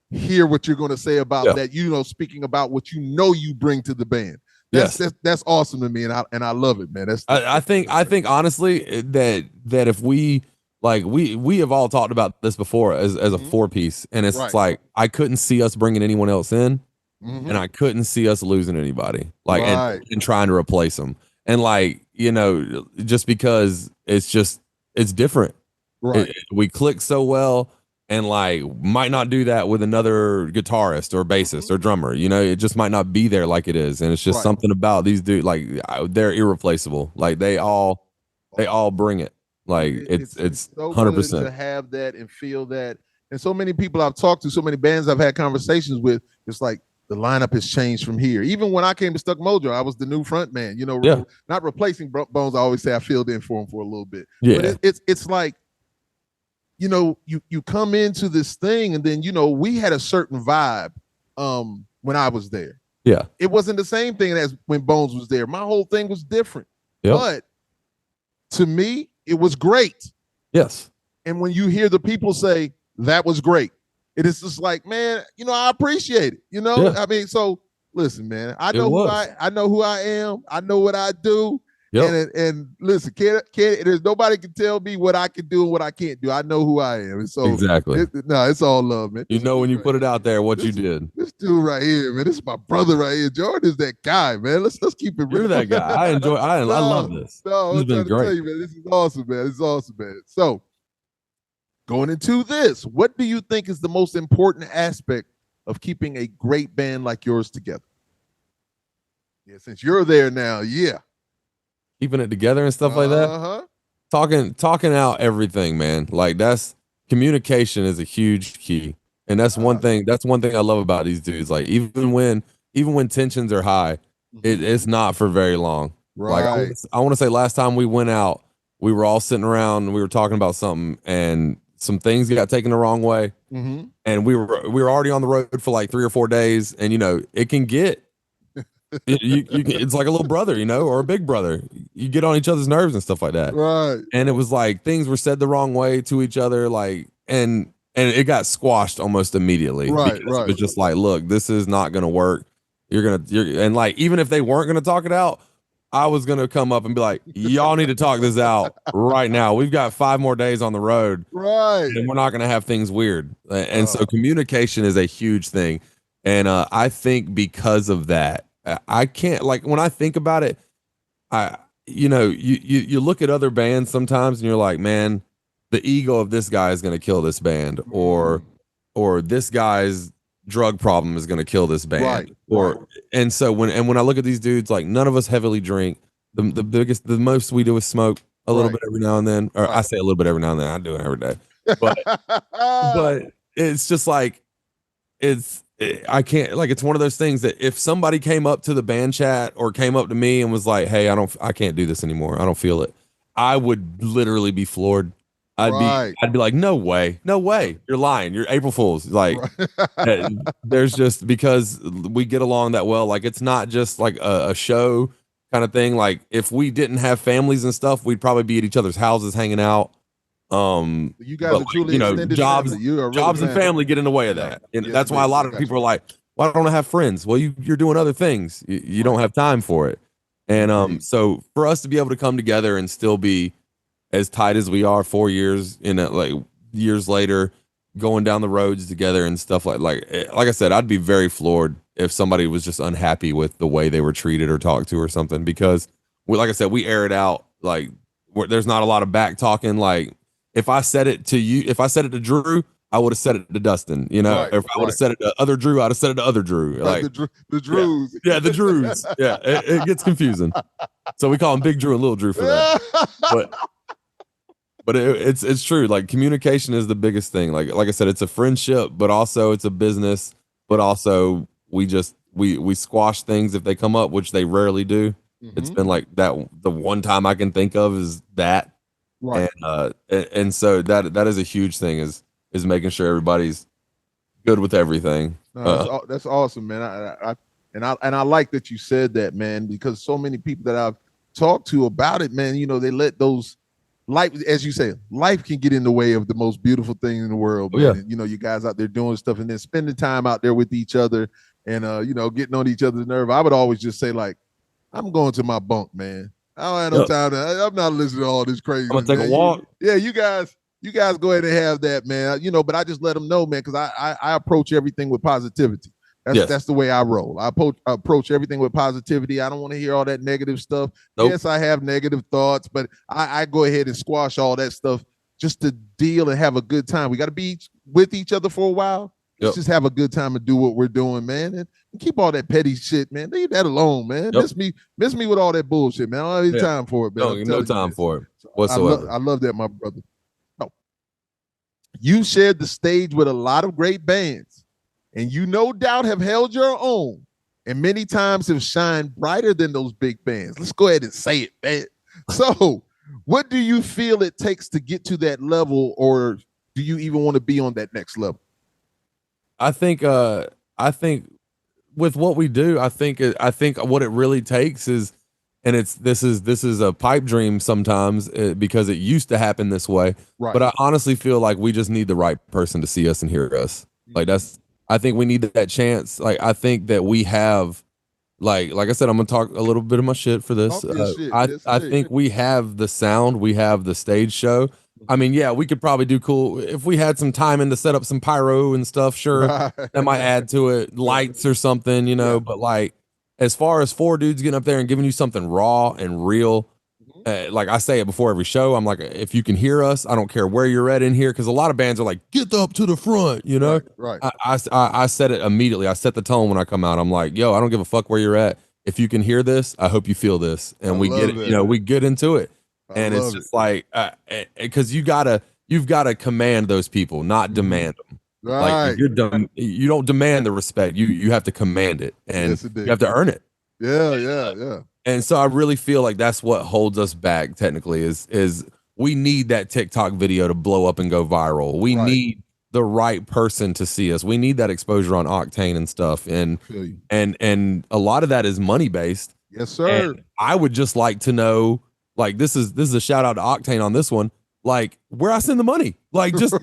hear what you're going to say about that. Speaking about what you bring to the band. That's awesome to me, and I love it, man. I think honestly that if we we have all talked about this before as a 4-piece, and it's like I couldn't see us bringing anyone else in, and I couldn't see us losing anybody and trying to replace them, and just because it's different. Right. We click so well, and might not do that with another guitarist or bassist or drummer. It just might not be there like it is, and it's just something about these dudes. They're irreplaceable. They all bring it. It's so 100% good to have that and feel that. And so many people I've talked to, so many bands I've had conversations with, it's like the lineup has changed from here. Even when I came to Stuck Mojo, I was the new front man. Not replacing Bones. I always say I filled in for him for a little bit. Yeah, but it's like, you come into this thing, and then we had a certain vibe when I was there. Yeah, it wasn't the same thing as when Bones was there. My whole thing was different. Yep. But to me, it was great. Yes. And when you hear the people say that was great, it is just like, man, I appreciate it. Yeah. I mean, so listen, man, I know who I am. I know what I do. Yep. And listen, there's nobody can tell me what I can do and what I can't do. I know who I am. And so exactly. It's all love, man. When you put it out there, what you did. This dude right here, man. This is my brother right here. Jordan is that guy, man. Let's keep it real. You're that guy. I love this. No, this has been great. Tell you, man, this is awesome, man. This is awesome, man. So going into this, what do you think is the most important aspect of keeping a great band like yours together? Yeah, since you're there now, yeah. Keeping it together and stuff like that. Talking out everything, man. That's communication is a huge key. And that's one thing I love about these dudes. Even when tensions are high, it's not for very long. Right. I want to say last time we went out, we were all sitting around and we were talking about something, and some things got taken the wrong way. Mm-hmm. And we were already on the road for 3 or 4 days, and it can get it's like a little brother, or a big brother. You get on each other's nerves and stuff like that. Right. And it was things were said the wrong way to each other, and it got squashed almost immediately. Right. It was just look, this is not gonna work. You're even if they weren't gonna talk it out, I was gonna come up and be like, y'all need to talk this out right now. We've got 5 more days on the road. Right. And we're not gonna have things weird. And so communication is a huge thing. And I think because of that, I can't, when I think about it, you look at other bands sometimes and you're like, man, the ego of this guy is going to kill this band, or this guy's drug problem is going to kill this band. And so when I look at these dudes, none of us heavily drink. The most we do is smoke a little bit every now and then, or I say a little bit every now and then. I do it every day, but it's just I can't, it's one of those things that if somebody came up to the band chat or came up to me and was like, hey, I can't do this anymore, I don't feel it, I would literally be floored. I'd be like, no way, you're lying, you're April Fools. There's just, because we get along that well, it's not just a show kind of thing. If we didn't have families and stuff, we'd probably be at each other's houses hanging out. You guys are truly jobs and family get in the way of that, and that's why a lot of people are like, why don't I have friends? Well, you're doing other things, you don't have time for it. And so for us to be able to come together and still be as tight as we are 4 years in it, years later, going down the roads together and stuff, like I said, I'd be very floored if somebody was just unhappy with the way they were treated or talked to or something, because like I said, we air it out. There's not a lot of back talking. If I said it to you, if I said it to Drew, I would have said it to Dustin, if I would have said it to other Drew, I'd have said it to other Drew. The Drews. Yeah, the Drews. Yeah, it gets confusing. So we call him Big Drew and Little Drew for that. But it's true. Like communication is the biggest thing. Like I said, it's a friendship, but also it's a business. But also we squash things if they come up, which they rarely do. It's been like that. The one time I can think of is that, Right. and so that is a huge thing is making sure everybody's good with everything. No, that's awesome, man. I like that you said that, man, because so many people that I've talked to about it, man, they let those life, as you say, life can get in the way of the most beautiful thing in the world, man. Yeah. And, you guys out there doing stuff and then spending time out there with each other and getting on each other's nerve. I would always just say, like, I'm going to my bunk, man. I don't have no time I'm not listening to all this crazy. I'm gonna take a walk. You guys go ahead and have that, man. But I just let them know, man, because I approach everything with positivity. That's the way I roll. I approach everything with positivity. I don't want to hear all that negative stuff. Nope. Yes, I have negative thoughts, but I go ahead and squash all that stuff just to deal and have a good time. We got to be with each other for a while. Let's just have a good time and do what we're doing, man. And keep all that petty shit, man. Leave that alone, man. Miss me with all that bullshit, man. I don't have any time for it, man. No time for it whatsoever. I love that, my brother. No. You shared the stage with a lot of great bands, and you no doubt have held your own, and many times have shined brighter than those big bands. Let's go ahead and say it, man. So, what do you feel it takes to get to that level, or do you even want to be on that next level? I think with what we do, I think what it really takes is, and this is a pipe dream sometimes because it used to happen this way. Right. But I honestly feel like we just need the right person to see us and hear us. Like I think we need that chance. Like I think that we have, like I said, I'm gonna talk a little bit of my shit for this. I think we have the sound, we have the stage show. I mean, yeah, we could probably do cool if we had some time in to set up some pyro and stuff. Sure, that might add to it, lights or something, But like, as far as 4 dudes getting up there and giving you something raw and real, like I say it before every show, I'm like, if you can hear us, I don't care where you're at in here, because a lot of bands are like, get up to the front, Right. I said it immediately. I set the tone when I come out. I'm like, yo, I don't give a fuck where you're at. If you can hear this, I hope you feel this, and we get it. We get into it. And it's just like, because you've got to command those people, not demand them. Right. Like you don't demand the respect. You have to command it, and you have to earn it. Yeah. And so I really feel like that's what holds us back. Technically, is we need that TikTok video to blow up and go viral. We need the right person to see us. We need that exposure on Octane and stuff. And a lot of that is money based. Yes, sir. And I would just like to know. Like this is a shout out to Octane on this one. Like where I send the money, like just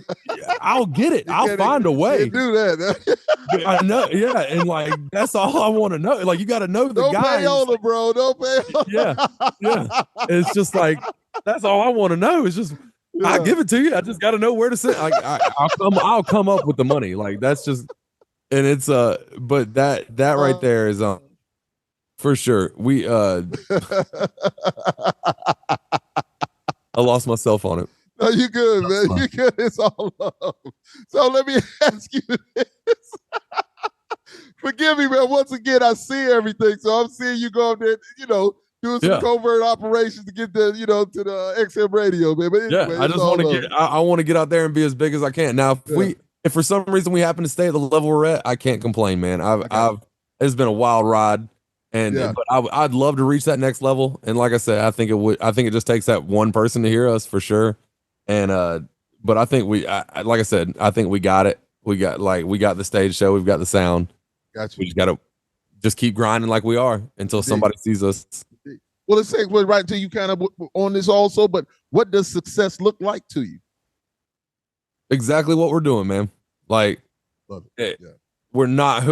I'll get it. I'll find a way. Do that. I know, yeah, and like that's all I want to know. Like you got to know the guy. Don't payola, bro. Don't payola. Yeah. It's just like that's all I want to know. It's just I give it to you. I just got to know where to send. Like I'll come up with the money. Like that's just, and it's but that right there is for sure. We I lost myself on it. No, you good, man. You good. It's all love. So let me ask you this. Forgive me, man. Once again, I see everything. So I'm seeing you go up there, doing some covert operations to get to the XM radio, man. But anyway, I just want to get I want to get out there and be as big as I can. Now, if for some reason we happen to stay at the level we're at, I can't complain, man. It's been a wild ride. But I'd love to reach that next level. And like I said, I think it just takes that one person to hear us for sure. And but I think like I said, I think we got it. We got the stage show, we've got the sound. Gotcha. We just gotta keep grinding like we are until somebody sees us. Well, let's say right until you kind of on this also, but what does success look like to you? Exactly what we're doing, man. Like love it. We're not at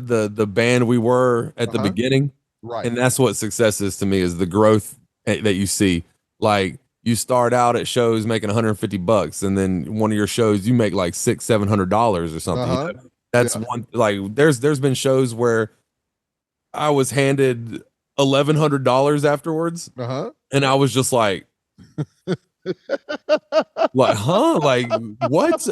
the band we were at the beginning. Right. And that's what success is to me, is the growth that you see. Like you start out at shows making $150, and then one of your shows you make like $600-700 or something. That's one, like there's been shows where I was handed $1,100 afterwards. And I was just like like, huh? Like, what?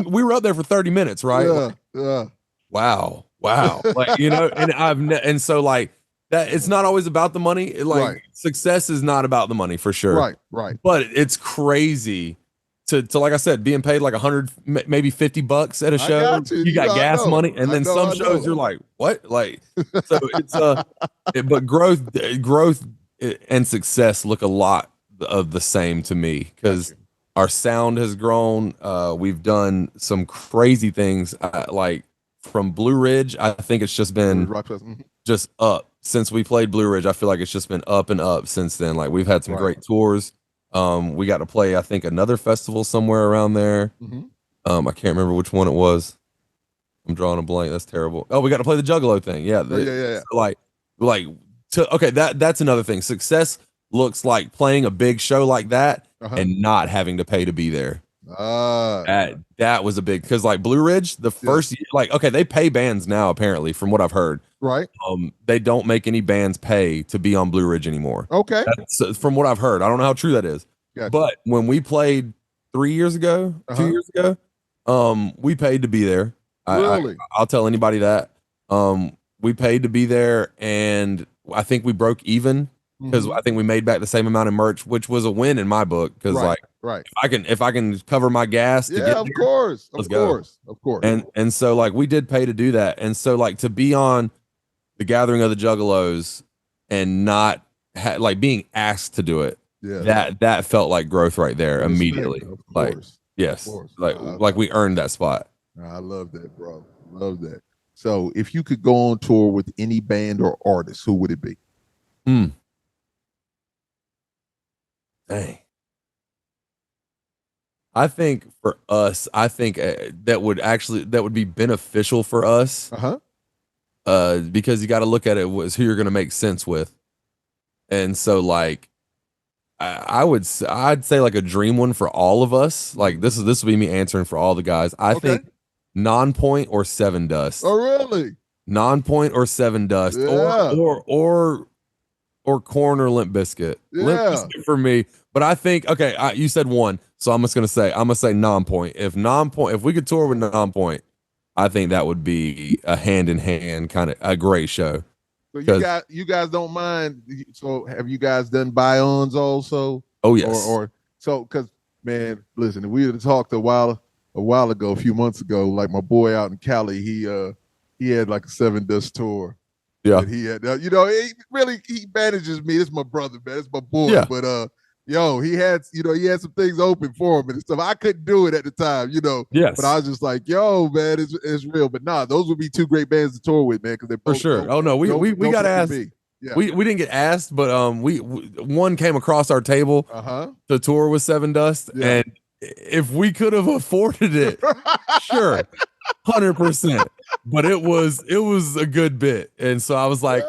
We were up there for 30 minutes, right? Yeah. Wow. Like, and so like that it's not always about the money. Like success is not about the money for sure. Right. But it's crazy to like I said, being paid like 100, maybe $50 at a show. You got gas money, and then some shows you're like, what? Like, so it's but growth and success look a lot of the same to me because our sound has grown. We've done some crazy things, like from Blue Ridge. I think it's just been just up since we played Blue Ridge. I feel like it's just been up and up since then. Like we've had some great tours. We got to play, I think, another festival somewhere around there. I can't remember which one it was. I'm drawing a blank. That's terrible. Oh, we got to play the Juggalo thing. Yeah. Okay. That's another thing. Success looks like playing a big show like that and not having to pay to be there. That was a big, because like Blue Ridge, the first year, like, okay, they pay bands now, apparently, from what I've heard. Right. They don't make any bands pay to be on Blue Ridge anymore. Okay. That's from what I've heard. I don't know how true that is. Gotcha. But when we played 3 years ago, 2 years ago, we paid to be there. Really? I'll tell anybody that. We paid to be there, and I think we broke even because I think we made back the same amount of merch, which was a win in my book. Because if I can cover my gas, to get of there, course, let's go. Of course. And so like we did pay to do that, and so like to be on the Gathering of the Juggalos and not like being asked to do it, that felt like growth right there immediately. Like yes, like we earned that spot. I love that, bro. Love that. So if you could go on tour with any band or artist, who would it be? Dang. I think for us, that would be beneficial for us. Because you got to look at it as who you're going to make sense with. And so like I'd say like a dream one for all of us. Like this will be me answering for all the guys. I think Non-Point or Seven Dust. Oh really? Non-Point or Seven Dust, or Korn or Limp Bizkit. Limp Bizkit for me. But I think you said one, so I'm gonna say Non-Point. If we could tour with Non-Point, I think that would be a hand in hand kind of a great show. So you guys don't mind. So have you guys done Bions also? Oh yes. Or so because man, listen, we had talked a while ago, a few months ago. Like my boy out in Cali, he had like a Seven Dust tour. Yeah. He had he manages me. It's my brother, man. It's my boy. Yeah. But he had some things open for him and stuff. I couldn't do it at the time, Yes. But I was just like, yo, man, it's real. But nah, those would be two great bands to tour with, man, because they're for sure. We got asked. Yeah. We didn't get asked, but one came across our table to tour with Seven Dust, and if we could have afforded it, sure, 100%. But it was a good bit, and so I was like,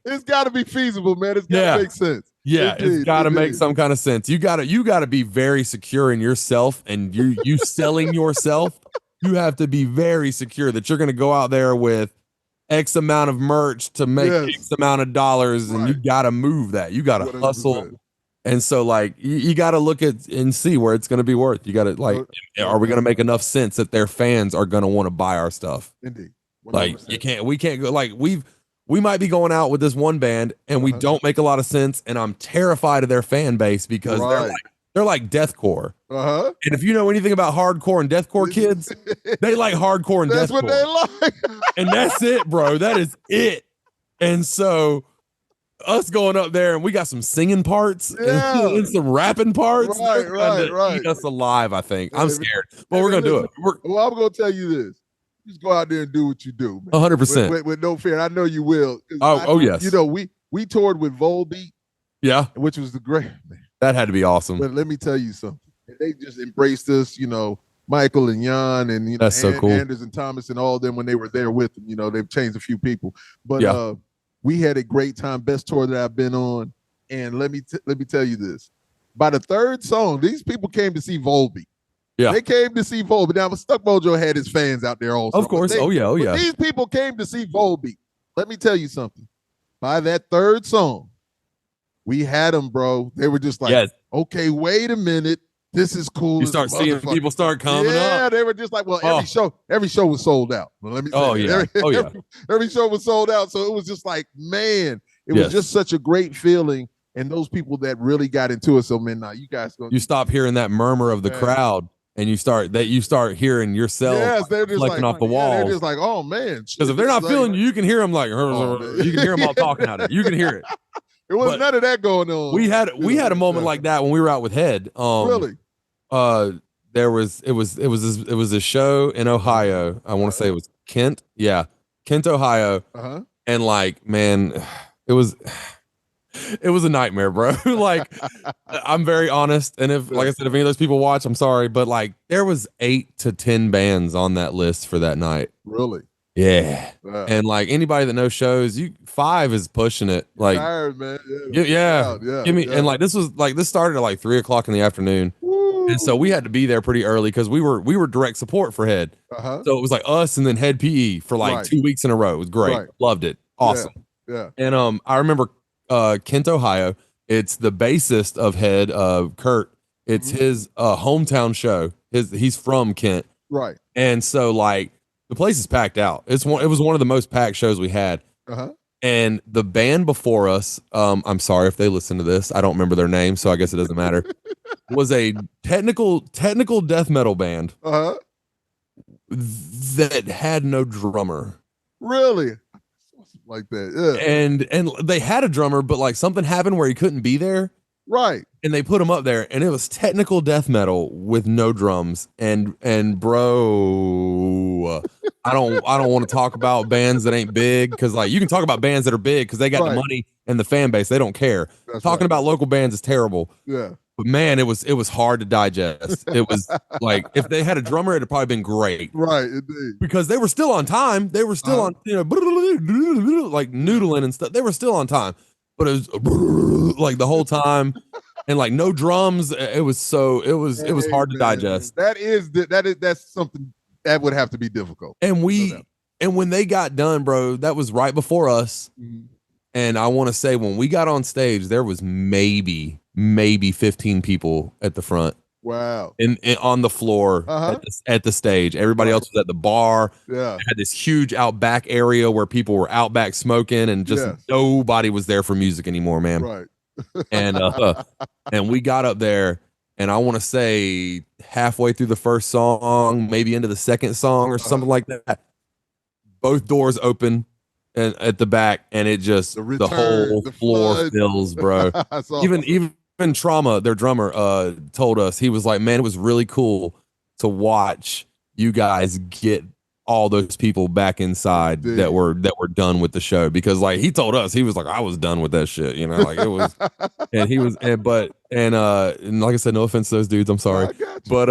it's got to be feasible, man. It's got to make sense. Yeah, it's got to make some kind of sense. You got to be very secure in yourself, and you selling yourself. You have to be very secure that you're going to go out there with X amount of merch to make X amount of dollars, and you got to move that. You got to hustle. And so, like, you got to look at and see where it's going to be worth. You got to, like, are we going to make enough sense that their fans are going to want to buy our stuff? Indeed. 100%. Like, we can't go, like, we might be going out with this one band and we don't make a lot of sense. And I'm terrified of their fan base because they're like deathcore. And if you know anything about hardcore and deathcore kids, they like hardcore and that's deathcore. That's what they like. And that's it, bro. That is it. And so us going up there and we got some singing parts and some rapping parts. Right. Eat us alive, I think. I'm scared, but we're going to do it. Well, I'm going to tell you this. Just go out there and do what you do, man. 100%. With no fear. I know you will. Yes. We toured with Volbeat. Yeah. Which was the great, man. That had to be awesome. But let me tell you something. They just embraced us, Michael and Jan and, that's so cool. Anders and Thomas and all of them when they were there with them. They've changed a few people. But we had a great time. Best tour that I've been on. And let me tell you this. By the third song, these people came to see Volbeat. Yeah. They came to see Volbeat. Now, Stuck Mojo had his fans out there also. Of course. Oh, yeah. These people came to see Volbeat. Let me tell you something. By that third song, we had them, bro. They were just like, okay, wait a minute. this is cool. You start seeing people start coming up. Yeah, they were just like, well, every show was sold out. Well, let me say every show was sold out. So it was just like, man, it was just such a great feeling. And those people that really got into it. So, man, now you guys you stop hearing that murmur of the crowd, and you start hearing yourself flecking off the walls. They're just like, oh man, because if they're not feeling you, you can hear them like, you can hear them all talking at it. You can hear it. There was none of that going on. We had a moment like that when we were out with Head. Really? It was a show in Ohio. I want to say it was Kent. Yeah, Kent, Ohio. And like, man, it was a nightmare, bro. Like, I'm very honest. And if, like I said, if any of those people watch, I'm sorry, but like, there was 8 to 10 bands on that list for that night. Really? Yeah. And like anybody that knows shows, 5 is pushing it. Like, tired, man. Yeah. Give me. And like, this started at like 3:00 in the afternoon. Woo. And so we had to be there pretty early because we were direct support for Head. So it was like us and then Head PE for like 2 weeks in a row. It was great. Loved it. Awesome. Yeah. And I remember Kent, Ohio. It's the bassist of Head, Kurt. It's his hometown show. He's from Kent. Right. And so like the place is packed out. It was one of the most packed shows we had. And the band before us, I'm sorry if they listen to this. I don't remember their name, so I guess it doesn't matter. Was a technical death metal band that had no drummer. Really? Like that, yeah. And they had a drummer, but like something happened where he couldn't be there. Right. And they put him up there, and it was technical death metal with no drums. And bro, I don't want to talk about bands that ain't big, because like you can talk about bands that are big because they got the money and the fan base. They don't care. Talking about local bands is terrible. Yeah. But man, it was hard to digest. It was like if they had a drummer, it'd probably been great. Right, indeed. Because they were still on time. They were still on, like noodling and stuff. They were still on time, but it was like the whole time, and like no drums. It was hard to digest. That's something that would have to be difficult. And when they got done, bro, that was right before us. And I want to say when we got on stage, there was maybe 15 people at the front. Wow. And on the floor at the stage. Everybody else was at the bar. Yeah. Had this huge out back area where people were out back smoking, and just nobody was there for music anymore, man. Right. And we got up there, and I want to say halfway through the first song, maybe into the second song or something like that, both doors open. And at the back, and it just the whole floor fills, bro. Even Trauma, their drummer, told us, he was like, man, it was really cool to watch you guys get all those people back inside that were done with the show, because like he told us, he was like, I was done with that shit, you know, like it was. And he was, and like I said, no offense to those dudes, I'm sorry, but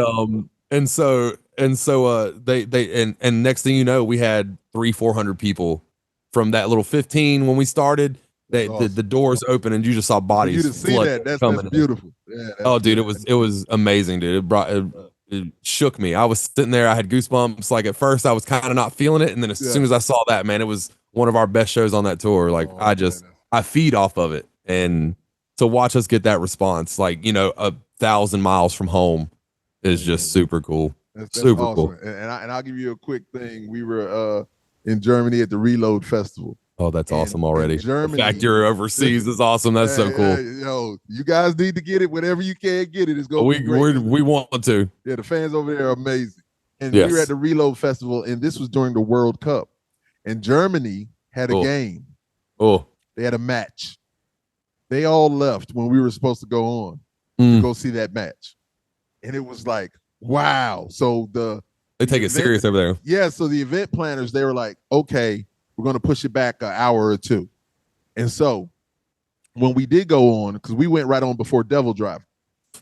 and so they next thing you know, we had 300-400 people. From that little 15 when we started, the doors open and you just saw bodies. You didn't see that. That's beautiful. Yeah, dude, it was amazing, dude. It shook me. I was sitting there. I had goosebumps. Like at first, I was kind of not feeling it, and then as soon as I saw that, man, it was one of our best shows on that tour. Like I feed off of it, and to watch us get that response, like 1,000 miles from home, is just super cool. That's super awesome. Cool. And I'll give you a quick thing. We were in Germany at the Reload Festival. Oh, that's awesome already. Germany, the fact you're overseas is awesome. That's so cool. You guys need to get it whenever you can get it. It's going to be great. We want to. Yeah, the fans over there are amazing. And we were at the Reload Festival, and this was during the World Cup. And Germany had a game. Oh. They had a match. They all left when we were supposed to go on to go see that match. And it was like, wow. So they take it serious over there. Yeah, so the event planners, they were like, okay, we're going to push it back an hour or two. And so when we did go on, because we went right on before Devil Driver,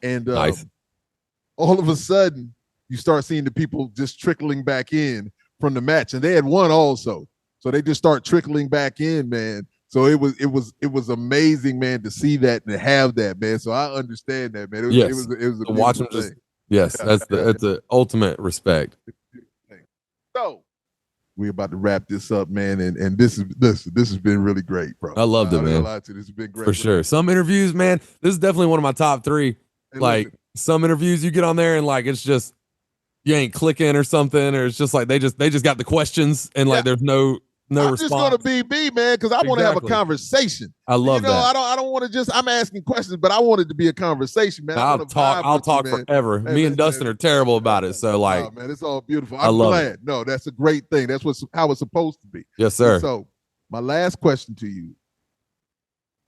and all of a sudden, you start seeing the people just trickling back in from the match. And they had won also. So they just start trickling back in, man. So it was amazing, man, to see that and to have that, man. So I understand that, man. It was a watch them thing. Yes, that's the ultimate respect. So we're about to wrap this up, man, and this has been really great, bro. I loved it, man. This has been great for sure. Some interviews, man. This is definitely one of my top 3. Like, some interviews you get on there and like it's just you ain't clicking or something, or it's just like they just got the questions and like there's no I'm response. just gonna be me, man, because I want to have a conversation. I love that. I don't want to just. I'm asking questions, but I want it to be a conversation, man. I'll talk forever. Me and Dustin are terrible about it, so like, oh, man, it's all beautiful. I'm glad. No, that's a great thing. That's how it's supposed to be. Yes, sir. And so my last question to you.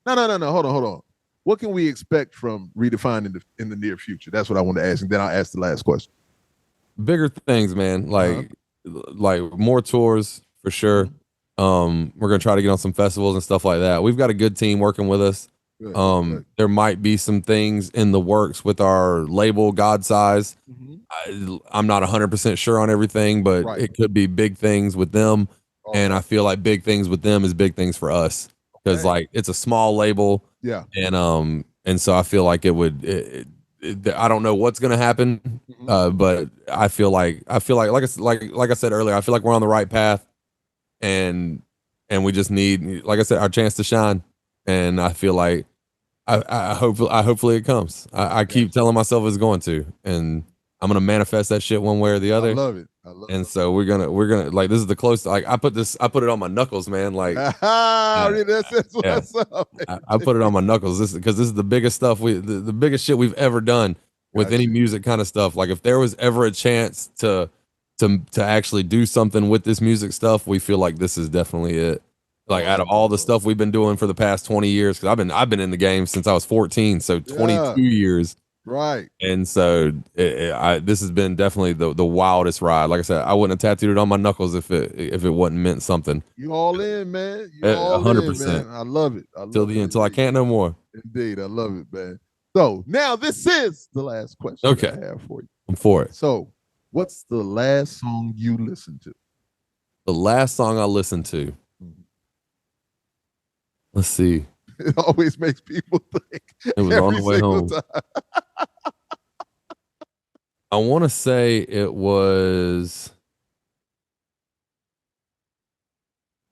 No. Hold on. What can we expect from REdEFIND in the near future? That's what I want to ask, and then I'll ask the last question. Bigger things, man. Like more tours for sure. We're gonna try to get on some festivals and stuff like that. We've got a good team working with us. Good. There might be some things in the works with our label, God Size. I'm not 100% sure on everything, but it could be big things with them. And I feel like big things with them is big things for us because like it's a small label. Yeah. And so I feel like it would. I don't know what's gonna happen, but I feel like like I said earlier, I feel like we're on the right path. And we just need, like I said, our chance to shine. And I feel like hopefully it comes. I keep telling myself it's going to, and I'm gonna manifest that shit one way or the other. I love it. And so we're gonna like this is the closest. Like I put it on my knuckles, man. Like that's what's up. I put it on my knuckles. Because this is the biggest stuff the biggest shit we've ever done with any music kind of stuff. Like if there was ever a chance to actually do something with this music stuff, we feel like this is definitely it. Like out of all the stuff we've been doing for the past 20 years, because I've been in the game since I was 14, so 22 years. Right. And so this has been definitely the wildest ride. Like I said, I wouldn't have tattooed it on my knuckles if it wasn't meant something. You all in, man. You all 100%. I love it. Till the end, till I can't no more. Indeed, I love it, man. So now this is the last question I have for you. I'm for it. So what's the last song you listened to? The last song I listened to. Let's see. It always makes people think. It was on the way home. I want to say it was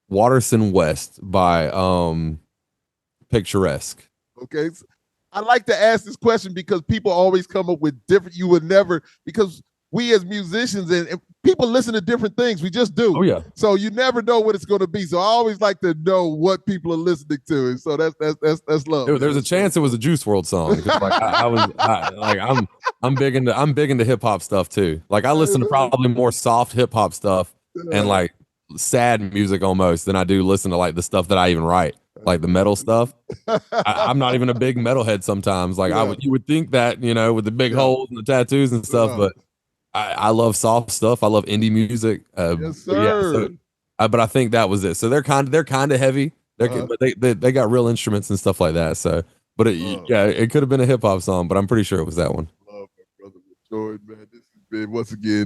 Watterson West by Picturesque. Okay. I like to ask this question because people always come up with different, you would never, because we as musicians and people listen to different things. We just do. Oh yeah. So you never know what it's going to be. So I always like to know what people are listening to, and so that's love. There's a chance it was a Juice WRLD song. Like I'm big into hip hop stuff too. Like I listen to probably more soft hip hop stuff and like sad music almost than I do listen to like the stuff that I even write. Like the metal stuff. I'm not even a big metalhead sometimes. Like you would think that, with the big holes and the tattoos and stuff, but I love soft stuff. I love indie music. Yes, sir. But I think that was it. So they're kind of heavy. But they got real instruments and stuff like that. So, but it could have been a hip hop song, but I'm pretty sure it was that one. Love my brother Jordan, man.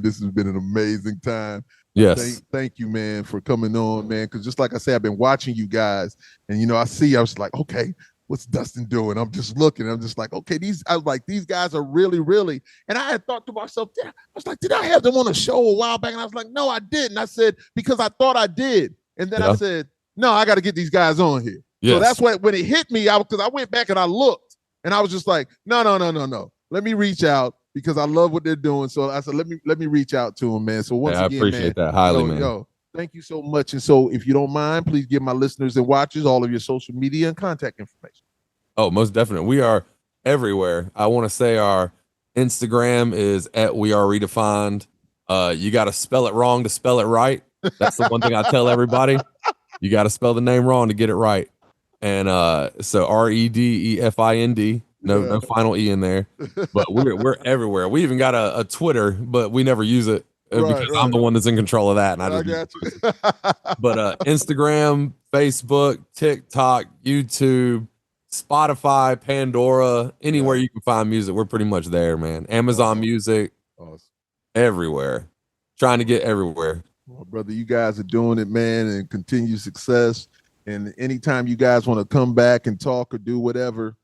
This has been an amazing time. Yes. Thank you, man, for coming on, man. Because just like I said, I've been watching you guys, and I was like, okay, what's Dustin doing? I'm just looking. I'm just like, okay, these guys are really, really. And I had thought to myself, did I have them on a show a while back? And I was like, no, I didn't. I said, because I thought I did. And then I said, no, I got to get these guys on here. Yes. So that's when it hit me, because I went back and I looked, and I was just like, no. Let me reach out because I love what they're doing. So I said, let me reach out to them, man. So once again, I appreciate that highly, man. Thank you so much. And so if you don't mind, please give my listeners and watchers all of your social media and contact information. Oh, most definitely. We are everywhere. I want to say our Instagram is @WeAreRedefined. You got to spell it wrong to spell it right. That's the one thing I tell everybody. You got to spell the name wrong to get it right. And so REdEFIND. No final E in there. But we're everywhere. We even got a Twitter, but we never use it. Because I'm the one that's in control of that. And I got you. But Instagram, Facebook, TikTok, YouTube, Spotify, Pandora, anywhere you can find music, we're pretty much there, man. Amazon Music, everywhere. Trying to get everywhere. Well, brother, you guys are doing it, man, and continue success. And anytime you guys want to come back and talk or do whatever,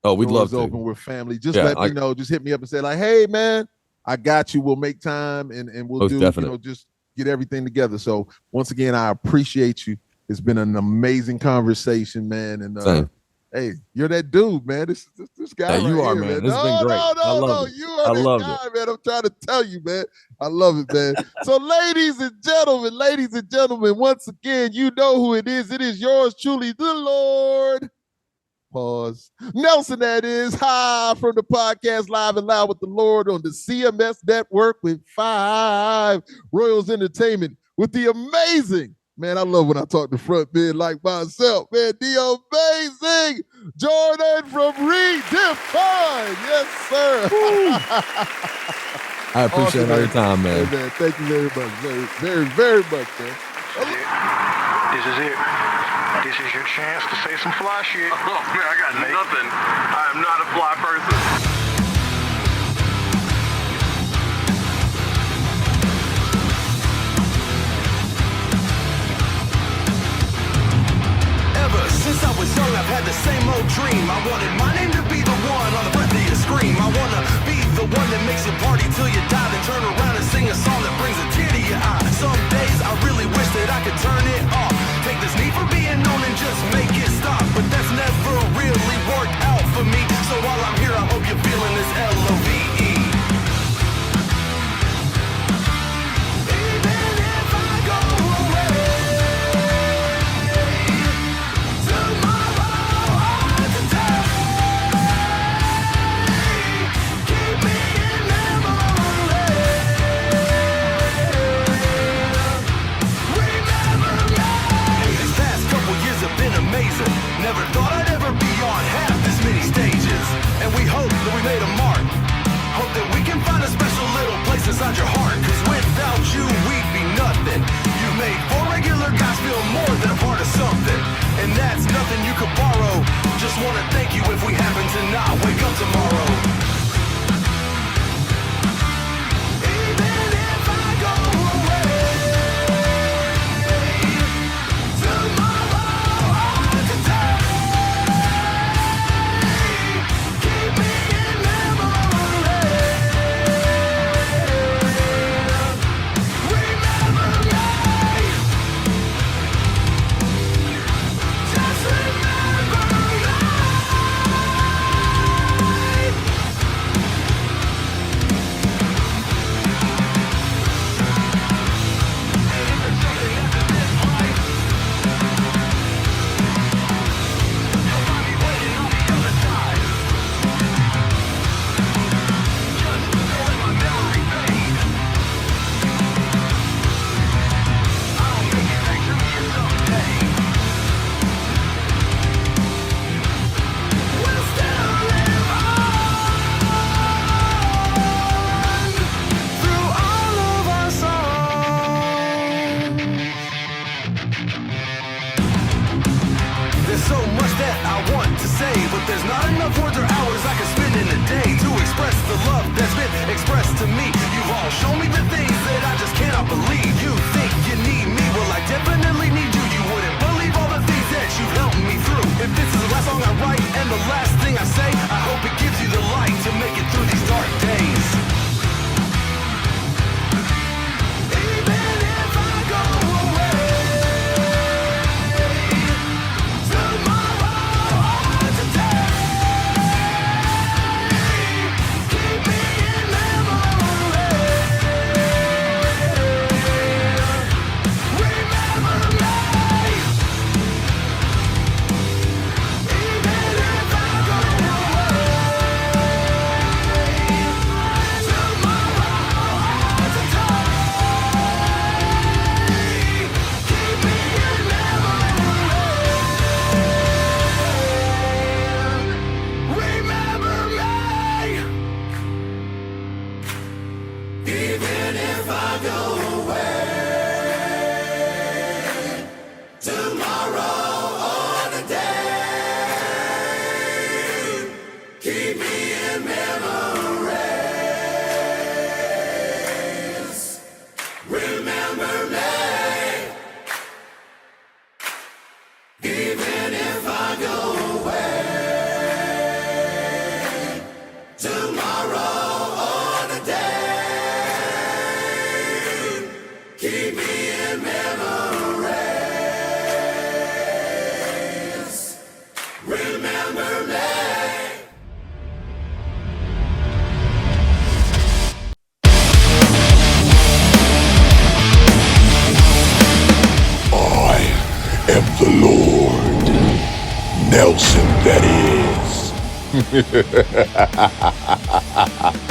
we'd love to. Open with family. Just let me know. Just hit me up and say like, hey, man, I got you. We'll make time and we'll do, just get everything together. So once again, I appreciate you. It's been an amazing conversation, man. And Hey, you're that dude, man. This guy Yeah, right you are, here, man. man. This has been great. I love it. You are I that loved guy, it. man. I'm trying to tell you, man. I love it, man. So, ladies and gentlemen, once again, you know who it is. It is yours truly, the Lord. Pause. Nelson, that is. Hi from the podcast Live and Loud with the Lord on the CMS network with 5 Royals Entertainment with the amazing, man, I love when I talk to front men like myself, man, the amazing Jordan from REdEFIND. Yes, sir. I appreciate Awesome, all your time, man. Hey, man. Thank you very much. Very much, man. This is it. This is your chance to say some fly shit. Oh man, I got nothing. I am not a fly person. Ever since I was young, I've had the same old dream. I wanted my name to be the one on the breath of your scream. I wanna be the one that makes you party till you die, then turn around and sing a song that brings a tear to your eye. Some days I really wish that I could turn it off, take this need for being known and just make it stop. But that's never really worked out for me. So while I'm here, I hope you're feeling this LOVE. Even if I go away tomorrow or today, keep me in memory. Remember me. These past couple years have been amazing. Never thought I'd ever be on half this many stages. And we hope that we made a mark. Hope that we can find a special little place inside your heart. Cause without you, we'd be nothing. You made 4 regular guys feel more than a part of something. And that's nothing you could borrow. Just wanna thank you if we happen to not wake up tomorrow. Even if I go away tomorrow or today, keep me in memory. Remember me. Just remember me. We'll still live on through all of our songs. There's so much that I want to say, but there's not enough words or hours I can spend in a day to express the love that's been expressed to me. You've all shown me the things that I just cannot believe. You think you need me, well I definitely need you. You wouldn't believe all the things that you've helped me through. If this is the last song I write and the last thing I say, I hope it gives you the light to make it through these dark days. Even if I go away tomorrow or today, keep me in memory. Remember me. Even if I go away tomorrow or today, keep me in memory. Remember me. Even if I go away tomorrow or today, keep me in memories. Remember me. Even if I go away tomorrow or today, keep me in memories. Remember am the Lord. Nelson, that is.